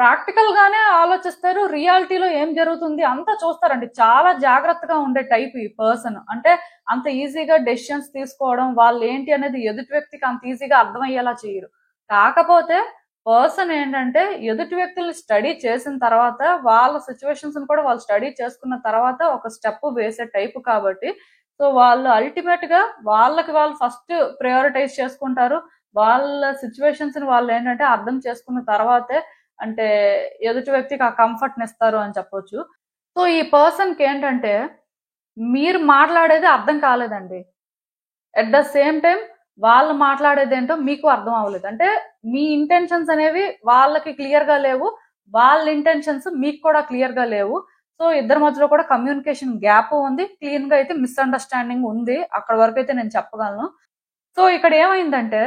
ప్రాక్టికల్ గానే ఆలోచిస్తారు, రియాలిటీలో ఏం జరుగుతుంది అంతా చూస్తారండి. చాలా జాగ్రత్తగా ఉండే టైప్ ఈ పర్సన్. అంటే అంత ఈజీగా డెసిషన్స్ తీసుకోవడం, వాళ్ళు ఏంటి అనేది ఎదుటి వ్యక్తికి అంత ఈజీగా అర్థమయ్యేలా చేయరు. కాకపోతే పర్సన్ ఏంటంటే ఎదుటి వ్యక్తుల్ని స్టడీ చేసిన తర్వాత, వాళ్ళ సిచ్యువేషన్స్ కూడా వాళ్ళు స్టడీ చేసుకున్న తర్వాత ఒక స్టెప్ వేసే టైప్ కాబట్టి, సో వాళ్ళు అల్టిమేట్ గా వాళ్ళకి వాళ్ళు ఫస్ట్ ప్రయారిటైజ్ చేసుకుంటారు. వాళ్ళ సిచ్యువేషన్స్ ని వాళ్ళు ఏంటంటే అర్థం చేసుకున్న తర్వాతే అంటే ఎదుటి వ్యక్తికి ఆ కంఫర్ట్ ఇస్తారు అని చెప్పొచ్చు. సో ఈ పర్సన్ కి ఏంటంటే మీరు మాట్లాడేది అర్థం కాలేదండి, అట్ ద సేమ్ టైం వాళ్ళు మాట్లాడేది ఏంటో మీకు అర్థం అవ్వలేదు. అంటే మీ ఇంటెన్షన్స్ అనేవి వాళ్ళకి క్లియర్ గా లేవు, వాళ్ళ ఇంటెన్షన్స్ మీకు కూడా క్లియర్ గా లేవు. సో ఇద్దరి మధ్యలో కూడా కమ్యూనికేషన్ గ్యాప్ ఉంది, క్లీన్ గా అయితే మిస్అండర్స్టాండింగ్ ఉంది, అక్కడ వరకు అయితే నేను చెప్పగలను. సో ఇక్కడ ఏమైందంటే,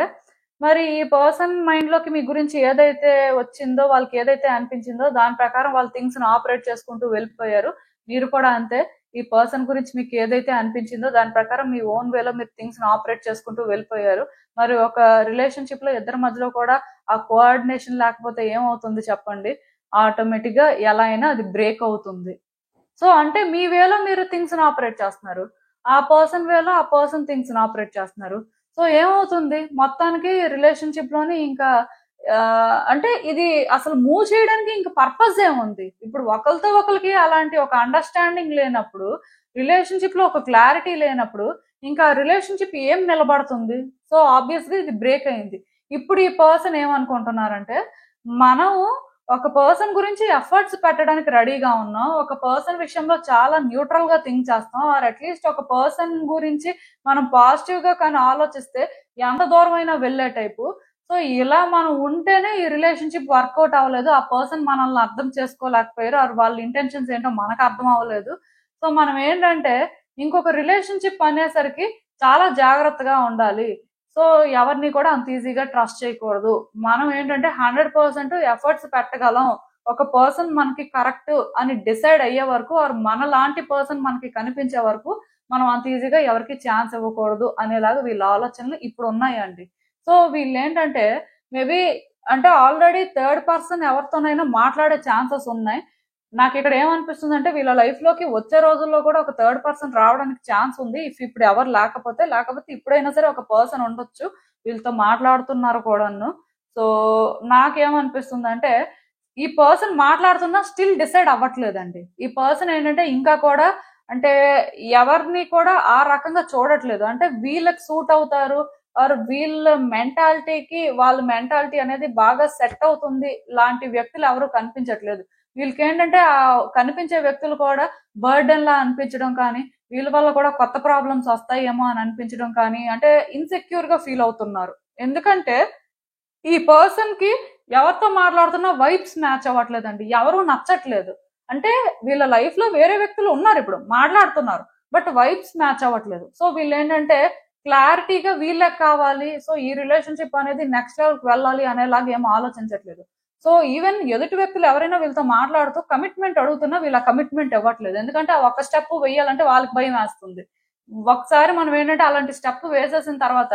మరి ఈ పర్సన్ మైండ్ లోకి మీ గురించి ఏదైతే వచ్చిందో, వాళ్ళకి ఏదైతే అనిపించిందో దాని ప్రకారం వాళ్ళు థింగ్స్ ని ఆపరేట్ చేసుకుంటూ వెళ్ళిపోయారు. మీరు కూడా అంతే, ఈ పర్సన్ గురించి మీకు ఏదైతే అనిపించిందో దాని ప్రకారం మీ ఓన్ వేలో మీరు థింగ్స్ ని ఆపరేట్ చేసుకుంటూ వెళ్ళిపోయారు. మరి ఒక రిలేషన్షిప్ లో ఇద్దరి మధ్యలో కూడా ఆ కోఆర్డినేషన్ లేకపోతే ఏమవుతుంది చెప్పండి? ఆటోమేటిక్ గా ఎలా అయినా అది బ్రేక్ అవుతుంది. సో అంటే మీ వేలో మీరు థింగ్స్ ని ఆపరేట్ చేస్తున్నారు, ఆ పర్సన్ వేలో ఆ పర్సన్ థింగ్స్ ని ఆపరేట్ చేస్తున్నారు. సో ఏమవుతుంది మొత్తానికి రిలేషన్షిప్ లోని ఇంకా అంటే ఇది అసలు మూవ్ చేయడానికి ఇంకా పర్పస్ ఏముంది? ఇప్పుడు ఒకరితో ఒకరికి అలాంటి ఒక అండర్స్టాండింగ్ లేనప్పుడు, రిలేషన్షిప్ లో ఒక క్లారిటీ లేనప్పుడు ఇంకా రిలేషన్షిప్ ఏం నిలబడుతుంది? సో ఆబ్వియస్ గా ఇది బ్రేక్ అయింది. ఇప్పుడు ఈ పర్సన్ ఏమనుకుంటున్నారంటే, మనం ఒక పర్సన్ గురించి ఎఫర్ట్స్ పెట్టడానికి రెడీగా ఉన్నాం, ఒక పర్సన్ విషయంలో చాలా న్యూట్రల్ గా థింక్ చేస్తాం, ఆర్ అట్లీస్ట్ ఒక పర్సన్ గురించి మనం పాజిటివ్ గా కానీ ఆలోచిస్తే ఎంత దూరమైనా వెళ్ళే టైపు. సో ఇలా మనం ఉంటేనే ఈ రిలేషన్షిప్ వర్కౌట్ అవ్వలేదు, ఆ పర్సన్ మనల్ని అర్థం చేసుకోలేకపోయారు, ఆర్ వాళ్ళ ఇంటెన్షన్స్ ఏంటో మనకు అర్థం అవ్వలేదు. సో మనం ఏంటంటే ఇంకొక రిలేషన్షిప్ అనేసరికి చాలా జాగ్రత్తగా ఉండాలి. సో ఎవరిని కూడా అంత ఈజీగా ట్రస్ట్ చేయకూడదు. మనం ఏంటంటే 100% ఎఫర్ట్స్ పెట్టగలం, ఒక పర్సన్ మనకి కరెక్ట్ అని డిసైడ్ అయ్యే వరకు, ఆర్ మన లాంటి పర్సన్ మనకి కనిపించే వరకు మనం అంత ఈజీగా ఎవరికి ఛాన్స్ ఇవ్వకూడదు అనేలాగా వీళ్ళ ఆలోచనలు ఇప్పుడు ఉన్నాయండి. సో వీళ్ళు ఏంటంటే మేబీ అంటే ఆల్రెడీ థర్డ్ పర్సన్ ఎవరితోనైనా మాట్లాడే ఛాన్సెస్ ఉన్నాయి. నాకు ఇక్కడ ఏమనిపిస్తుంది అంటే, వీళ్ళ లైఫ్ లోకి వచ్చే రోజుల్లో కూడా ఒక థర్డ్ పర్సన్ రావడానికి ఛాన్స్ ఉంది. ఇఫ్ ఇప్పుడు ఎవరు లేకపోతే ఇప్పుడైనా సరే ఒక పర్సన్ ఉండొచ్చు, వీళ్ళతో మాట్లాడుతున్నారు కూడాను. సో నాకేమనిపిస్తుంది అంటే, ఈ పర్సన్ మాట్లాడుతున్నా స్టిల్ డిసైడ్ అవ్వట్లేదండి. ఈ పర్సన్ ఏంటంటే ఇంకా కూడా అంటే ఎవరిని కూడా ఆ రకంగా చూడట్లేదు. అంటే వీళ్ళకి సూట్ అవుతారు, ఆర్ వీళ్ళ మెంటాలిటీకి వాళ్ళ మెంటాలిటీ అనేది బాగా సెట్ అవుతుంది లాంటి వ్యక్తులు ఎవరు కనిపించట్లేదు. వీళ్ళకి ఏంటంటే ఆ కనిపించే వ్యక్తులు కూడా బర్డెన్ లా అనిపించడం కానీ, వీళ్ళ వల్ల కూడా కొత్త ప్రాబ్లమ్స్ వస్తాయేమో అని అనిపించడం కానీ, అంటే ఇన్సెక్యూర్ గా ఫీల్ అవుతున్నారు. ఎందుకంటే ఈ పర్సన్ కి ఎవరితో మాట్లాడుతున్నా వైబ్స్ మ్యాచ్ అవ్వట్లేదండి, ఎవరు నచ్చట్లేదు. అంటే వీళ్ళ లైఫ్ లో వేరే వ్యక్తులు ఉన్నారు, ఇప్పుడు మాట్లాడుతున్నారు, బట్ వైబ్స్ మ్యాచ్ అవ్వట్లేదు. సో వీళ్ళు ఏంటంటే క్లారిటీగా వీళ్ళకి కావాలి, సో ఈ రిలేషన్షిప్ అనేది నెక్స్ట్ లెవెల్కి వెళ్ళాలి అనేలాగా ఏం ఆలోచించట్లేదు. సో ఈవెన్ ఎదుటి వ్యక్తులు ఎవరైనా వీళ్ళతో మాట్లాడుతూ కమిట్మెంట్ అడుగుతున్నా వీళ్ళ కమిట్మెంట్ ఇవ్వట్లేదు. ఎందుకంటే ఆ ఒక్క స్టెప్ వేయాలంటే వాళ్ళకి భయం వేస్తుంది. ఒకసారి మనం ఏంటంటే అలాంటి స్టెప్ వేసేసిన తర్వాత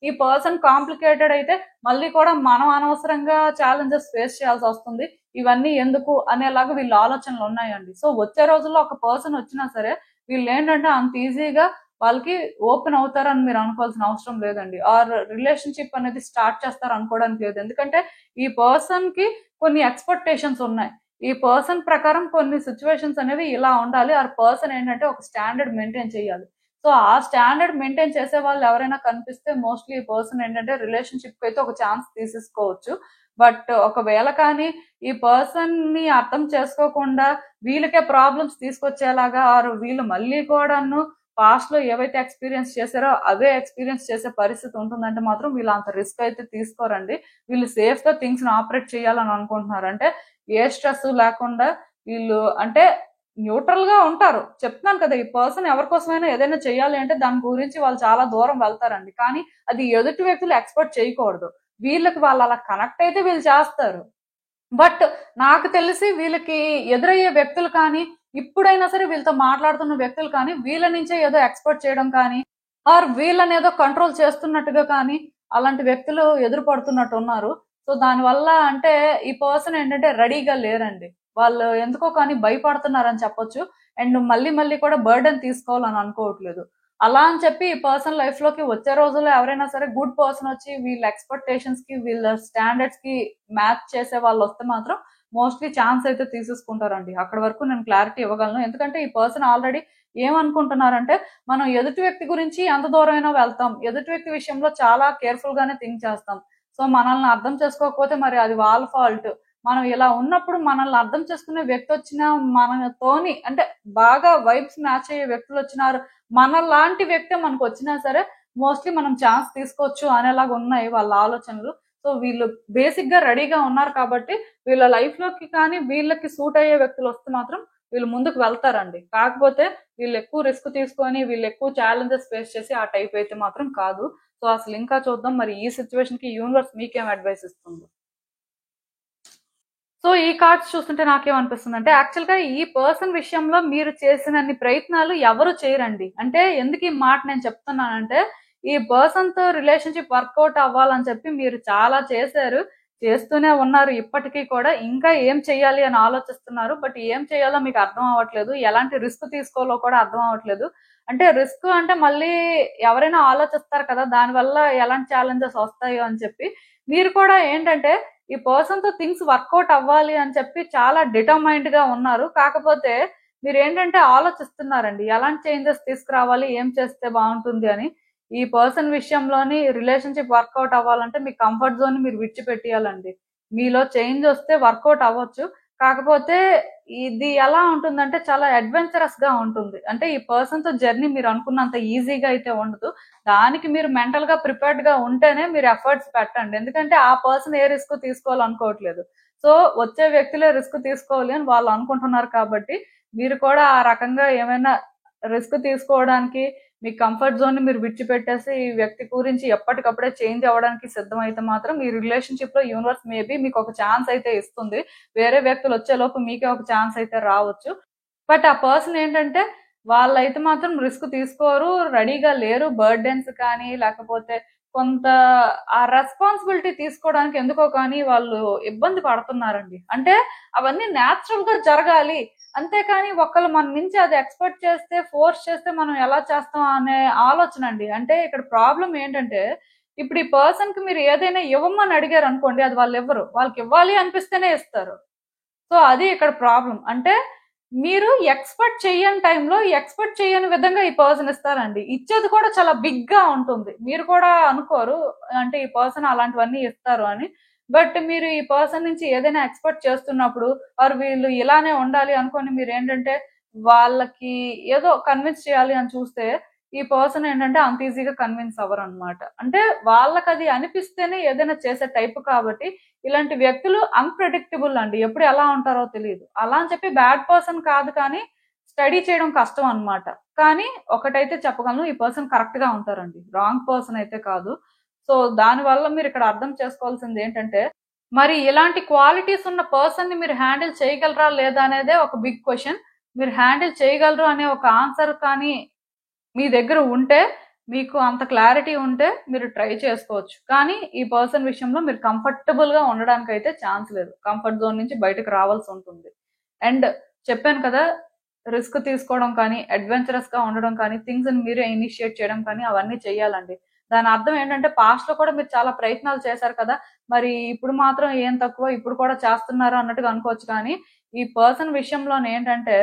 ఈ పర్సన్ కాంప్లికేటెడ్ అయితే మళ్ళీ కూడా మనం అనవసరంగా ఛాలెంజెస్ ఫేస్ చేయాల్సి వస్తుంది. ఇవన్నీ ఎందుకు అనేలాగా వీళ్ళ ఆలోచనలు ఉన్నాయండి. సో వచ్చే రోజుల్లో ఒక పర్సన్ వచ్చినా సరే వీళ్ళు ఏంటంటే అంత ఈజీగా వాళ్ళకి ఓపెన్ అవుతారని మీరు అనుకోవాల్సిన అవసరం లేదండి. ఆర్ రిలేషన్షిప్ అనేది స్టార్ట్ చేస్తారు అనుకోవడానికి లేదు. ఎందుకంటే ఈ పర్సన్ కి కొన్ని ఎక్స్పెక్టేషన్స్ ఉన్నాయి. ఈ పర్సన్ ప్రకారం కొన్ని సిచ్యువేషన్స్ అనేవి ఇలా ఉండాలి. ఆ పర్సన్ ఏంటంటే ఒక స్టాండర్డ్ మెయింటైన్ చేయాలి. సో ఆ స్టాండర్డ్ మెయింటైన్ చేసే వాళ్ళు ఎవరైనా కనిపిస్తే మోస్ట్లీ ఈ పర్సన్ ఏంటంటే రిలేషన్షిప్ అయితే ఒక ఛాన్స్ తీసేసుకోవచ్చు. బట్ ఒకవేళ కానీ ఈ పర్సన్ ని అర్థం చేసుకోకుండా వీళ్ళకే ప్రాబ్లమ్స్ తీసుకొచ్చేలాగా ఆర్ వీళ్ళు మళ్ళీ కూడాను పాస్ట్ లో ఏవైతే ఎక్స్పీరియన్స్ చేశారో అవే ఎక్స్పీరియన్స్ చేసే పరిస్థితి ఉంటుందంటే మాత్రం వీళ్ళు అంత రిస్క్ అయితే తీసుకోరండి. వీళ్ళు సేఫ్ గా థింగ్స్ ని ఆపరేట్ చేయాలని అనుకుంటున్నారు. అంటే ఏ స్ట్రెస్ లేకుండా వీళ్ళు అంటే న్యూట్రల్ గా ఉంటారు. చెప్తున్నాను కదా, ఈ పర్సన్ ఎవరికోసమైనా ఏదైనా చేయాలి అంటే దాని గురించి వాళ్ళు చాలా దూరం వెళ్తారండి. కానీ అది ఎదుటి వ్యక్తులు ఎక్స్పెక్ట్ చేయకూడదు. వీళ్ళకి వాళ్ళు అలా కనెక్ట్ అయితే వీళ్ళు చేస్తారు. బట్ నాకు తెలిసి వీళ్ళకి ఎదురయ్యే వ్యక్తులు కానీ ఇప్పుడైనా సరే వీళ్ళతో మాట్లాడుతున్న వ్యక్తులు కానీ వీళ్ళ నుంచే ఏదో ఎక్స్పెక్ట్ చేయడం కానీ ఆర్ వీళ్ళని ఏదో కంట్రోల్ చేస్తున్నట్టుగా కానీ అలాంటి వ్యక్తులు ఎదురు పడుతున్నట్టు ఉన్నారు. సో దానివల్ల అంటే ఈ పర్సన్ ఏంటంటే రెడీగా లేరండి. వాళ్ళు ఎందుకో కానీ భయపడుతున్నారని చెప్పొచ్చు. అండ్ మళ్ళీ మళ్ళీ కూడా బర్డెన్ తీసుకోవాలని అనుకోవట్లేదు. అలా అని చెప్పి ఈ పర్సన్ లైఫ్ లోకి వచ్చే రోజుల్లో ఎవరైనా సరే గుడ్ పర్సన్ వచ్చి వీళ్ళ ఎక్స్పెక్టేషన్స్ కి వీళ్ళ స్టాండర్డ్స్ కి మ్యాచ్ చేసే వాళ్ళు వస్తే మాత్రం మోస్ట్లీ ఛాన్స్ అయితే తీసేసుకుంటారండి. అక్కడ వరకు నేను క్లారిటీ ఇవ్వగలను. ఎందుకంటే ఈ పర్సన్ ఆల్రెడీ ఏమనుకుంటున్నారంటే మనం ఎదుటి వ్యక్తి గురించి ఎంత దూరమైనా వెళ్తాం, ఎదుటి వ్యక్తి విషయంలో చాలా కేర్ఫుల్ గానే థింక్ చేస్తాం. సో మనల్ని అర్థం చేసుకోకపోతే మరి అది వాళ్ళ ఫాల్ట్. మనం ఇలా ఉన్నప్పుడు మనల్ని అర్థం చేసుకునే వ్యక్తి వచ్చినా మనతోని అంటే బాగా వైబ్స్ మ్యాచ్ అయ్యే వ్యక్తులు వచ్చినారు మన లాంటి వ్యక్తి మనకు వచ్చినా సరే మోస్ట్లీ మనం ఛాన్స్ తీసుకోవచ్చు అనేలాగా ఉన్నాయి వాళ్ళ ఆలోచనలు. సో వీళ్ళు బేసిక్ గా రెడీగా ఉన్నారు కాబట్టి వీళ్ళ లైఫ్ లోకి కానీ వీళ్ళకి సూట్ అయ్యే వ్యక్తులు వస్తే మాత్రం వీళ్ళు ముందుకు వెళ్తారండి. కాకపోతే వీళ్ళు ఎక్కువ రిస్క్ తీసుకొని వీళ్ళు ఎక్కువ ఛాలెంజెస్ ఫేస్ చేసి ఆ టైప్ అయితే మాత్రం కాదు. సో అసలు ఇంకా చూద్దాం మరి ఈ సిచ్యువేషన్ కి యూనివర్స్ మీకేం అడ్వైస్ ఇస్తుంది. సో ఈ కార్డ్స్ చూస్తుంటే నాకేమనిపిస్తుంది అంటే యాక్చువల్ గా ఈ పర్సన్ విషయంలో మీరు చేసినన్ని ప్రయత్నాలు ఎవరు చేయరండి. అంటే ఎందుకు ఈ మాట నేను చెప్తున్నానంటే ఈ పర్సన్ తో రిలేషన్షిప్ వర్కౌట్ అవ్వాలని చెప్పి మీరు చాలా చేశారు, చేస్తూనే ఉన్నారు. ఇప్పటికీ కూడా ఇంకా ఏం చెయ్యాలి అని ఆలోచిస్తున్నారు. బట్ ఏం చేయాలో మీకు అర్థం అవ్వట్లేదు. ఎలాంటి రిస్క్ తీసుకోవాలో కూడా అర్థం అవ్వట్లేదు. అంటే రిస్క్ అంటే మళ్ళీ ఎవరైనా ఆలోచిస్తారు కదా దానివల్ల ఎలాంటి ఛాలెంజెస్ వస్తాయో అని చెప్పి మీరు కూడా ఏంటంటే ఈ పర్సన్ తో థింగ్స్ వర్కౌట్ అవ్వాలి అని చెప్పి చాలా డిటర్మైండ్ గా ఉన్నారు. కాకపోతే మీరు ఏంటంటే ఆలోచిస్తున్నారండి ఎలాంటి చేంజెస్ తీసుకురావాలి, ఏం చేస్తే బాగుంటుంది అని. ఈ పర్సన్ విషయంలోని రిలేషన్షిప్ వర్కౌట్ అవ్వాలంటే మీ కంఫర్ట్ జోన్ మీరు విడిచిపెట్టియాలండి. మీలో చేంజ్ వస్తే వర్కౌట్ అవ్వచ్చు. కాకపోతే ఇది ఎలా ఉంటుందంటే చాలా అడ్వెంచరస్ గా ఉంటుంది. అంటే ఈ పర్సన్ తో జర్నీ మీరు అనుకున్నంత ఈజీగా అయితే ఉండదు. దానికి మీరు మెంటల్ గా ప్రిపేర్డ్ గా ఉంటేనే మీరు ఎఫర్ట్స్ పెట్టండి. ఎందుకంటే ఆ పర్సన్ ఏ రిస్క్ తీసుకోవాలనుకోవట్లేదు. సో వచ్చే వ్యక్తులే రిస్క్ తీసుకోవాలి అని వాళ్ళు అనుకుంటున్నారు కాబట్టి మీరు కూడా ఆ రకంగా ఏమైనా రిస్క్ తీసుకోవడానికి మీ కంఫర్ట్ జోన్ ని మీరు విడిచిపెట్టేసి ఈ వ్యక్తి గురించి ఎప్పటికప్పుడే చేంజ్ అవ్వడానికి సిద్ధమైతే మాత్రం ఈ రిలేషన్షిప్ లో యూనివర్స్ మేబీ మీకు ఒక ఛాన్స్ అయితే ఇస్తుంది. వేరే వ్యక్తులు వచ్చేలోపు మీకే ఒక ఛాన్స్ అయితే రావచ్చు. బట్ ఆ పర్సన్ ఏంటంటే వాళ్ళైతే మాత్రం రిస్క్ తీసుకోరు, రెడీగా లేరు. బర్డెన్స్ కానీ లేకపోతే కొంత ఆ రెస్పాన్సిబిలిటీ తీసుకోవడానికి ఎందుకో కానీ వాళ్ళు ఇబ్బంది పడుతున్నారండి. అంటే అవన్నీ న్యాచురల్ గా జరగాలి, అంతేకాని ఒకళ్ళు మన నుంచి అది ఎక్స్పెక్ట్ చేస్తే ఫోర్స్ చేస్తే మనం ఎలా చేస్తాం అనే ఆలోచన అండి. అంటే ఇక్కడ ప్రాబ్లం ఏంటంటే ఇప్పుడు ఈ పర్సన్ కి మీరు ఏదైనా ఇవ్వమని అడిగారు అనుకోండి అది వాళ్ళు ఇవ్వరు. వాళ్ళకి ఇవ్వాలి అనిపిస్తేనే ఇస్తారు. సో అది ఇక్కడ ప్రాబ్లం. అంటే మీరు ఎక్స్పెక్ట్ చేయని టైంలో ఎక్స్పెక్ట్ చేయని విధంగా ఈ పర్సన్ ఇస్తారండి. ఇచ్చేది కూడా చాలా బిగ్ గా ఉంటుంది. మీరు కూడా అనుకోరు అంటే ఈ పర్సన్ అలాంటివన్నీ ఇస్తారు అని. బట్ మీరు ఈ పర్సన్ నుంచి ఏదైనా ఎక్స్పెక్ట్ చేస్తున్నప్పుడు వారు వీళ్ళు ఇలానే ఉండాలి అనుకొని మీరు ఏంటంటే వాళ్ళకి ఏదో కన్విన్స్ చేయాలి అని చూస్తే ఈ పర్సన్ ఏంటంటే అంత ఈజీగా కన్విన్స్ అవ్వరు అనమాట. అంటే వాళ్ళకి అది అనిపిస్తేనే ఏదైనా చేసే టైప్ కాబట్టి ఇలాంటి వ్యక్తులు అన్ప్రెడిక్టబుల్ అండి. ఎప్పుడు ఎలా ఉంటారో తెలియదు. అలా అని చెప్పి బ్యాడ్ పర్సన్ కాదు కానీ స్టడీ చేయడం కష్టం అన్నమాట. కానీ ఒకటైతే చెప్పగలను, ఈ పర్సన్ కరెక్ట్ గా ఉంటారండి, రాంగ్ పర్సన్ అయితే కాదు. సో దానివల్ల మీరు ఇక్కడ అర్థం చేసుకోవాల్సింది ఏంటంటే, మరి ఇలాంటి క్వాలిటీస్ ఉన్న పర్సన్ ని మీరు హ్యాండిల్ చేయగలరా లేదా అనేదే ఒక బిగ్ క్వశ్చన్. మీరు హ్యాండిల్ చేయగలరు అనే ఒక ఆన్సర్ కానీ మీ దగ్గర ఉంటే, మీకు అంత క్లారిటీ ఉంటే మీరు ట్రై చేసుకోవచ్చు. కానీ ఈ పర్సన్ విషయంలో మీరు కంఫర్టబుల్ గా ఉండడానికి అయితే ఛాన్స్ లేదు. కంఫర్ట్ జోన్ నుంచి బయటకు రావాల్సి ఉంటుంది. అండ్ చెప్పాను కదా, రిస్క్ తీసుకోవడం కానీ, అడ్వెంచరస్ గా ఉండడం కానీ, థింగ్స్ ని మీరే ఇనిషియేట్ చేయడం కానీ అవన్నీ చెయ్యాలండి. దాని అర్థం ఏంటంటే, పాస్ట్ లో కూడా మీరు చాలా ప్రయత్నాలు చేశారు కదా, మరి ఇప్పుడు మాత్రం ఏం తక్కువ, ఇప్పుడు కూడా చేస్తున్నారు అన్నట్టుగా అనుకోవచ్చు. కానీ ఈ పర్సన్ విషయంలో ఏంటంటే,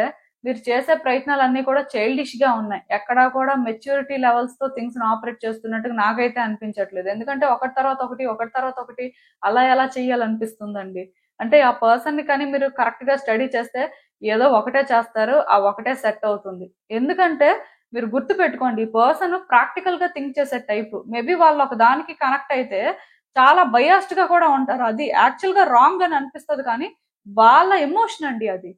మీరు చేసే ప్రయత్నాలన్నీ కూడా చైల్డిష్ గా ఉన్నాయి. ఎక్కడా కూడా మెచ్యూరిటీ లెవెల్స్ తో థింగ్స్ ని ఆపరేట్ చేస్తున్నట్టుగా నాకైతే అనిపించట్లేదు. ఎందుకంటే ఒకటి తర్వాత ఒకటి, ఒకటి తర్వాత ఒకటి అలా ఎలా చెయ్యాలనిపిస్తుందండి. అంటే ఆ పర్సన్ ని కానీ మీరు కరెక్ట్ గా స్టడీ చేస్తే ఏదో ఒకటే చేస్తారు, ఆ ఒకటే సెట్ అవుతుంది. ఎందుకంటే మీరు గుర్తు పెట్టుకోండి, ఈ పర్సన్ ప్రాక్టికల్ గా థింక్ చేసే టైప్. మేబీ వాళ్ళు ఒక దానికి కనెక్ట్ అయితే చాలా బయాస్డ్ గా కూడా ఉంటారు. అది యాక్చువల్ గా రాంగ్ అని అనిపిస్తుంది, కానీ వాళ్ళ ఎమోషన్ అండి అది.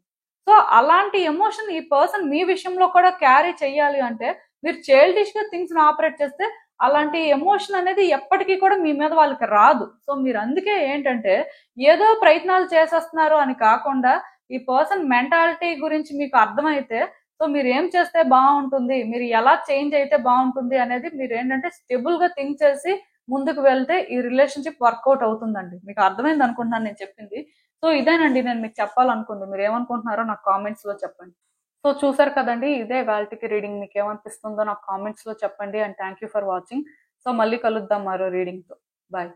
సో అలాంటి ఎమోషన్ ఈ పర్సన్ మీ విషయంలో కూడా క్యారీ చెయ్యాలి అంటే, మీరు చైల్డిష్ గా థింగ్స్ ని ఆపరేట్ చేస్తే అలాంటి ఎమోషన్ అనేది ఎప్పటికీ కూడా మీ మీద వాళ్ళకి రాదు. సో మీరు అందుకే ఏంటంటే, ఏదో ప్రయత్నాలు చేసేస్తున్నారు అని కాకుండా, ఈ పర్సన్ మెంటాలిటీ గురించి మీకు అర్థమైతే, సో మీరు ఏం చేస్తే బాగుంటుంది, మీరు ఎలా చేంజ్ అయితే బాగుంటుంది అనేది మీరు ఏంటంటే స్టెబుల్ గా థింక్ చేసి ముందుకు వెళ్తే ఈ రిలేషన్షిప్ వర్కౌట్ అవుతుందండి. మీకు అర్థమైంది అనుకుంటున్నాను నేను చెప్పింది. సో ఇదేనండి నేను మీకు చెప్పాలనుకుంది. మీరు ఏమనుకుంటున్నారో నాకు కామెంట్స్ లో చెప్పండి. సో చూసారు కదండి, ఇదే వాల్టికి రీడింగ్. మీకు ఏమనిపిస్తుందో నాకు కామెంట్స్ లో చెప్పండి. And thank you for watching. So మళ్ళీ కలుద్దాం మరో రీడింగ్ తో. బాయ్.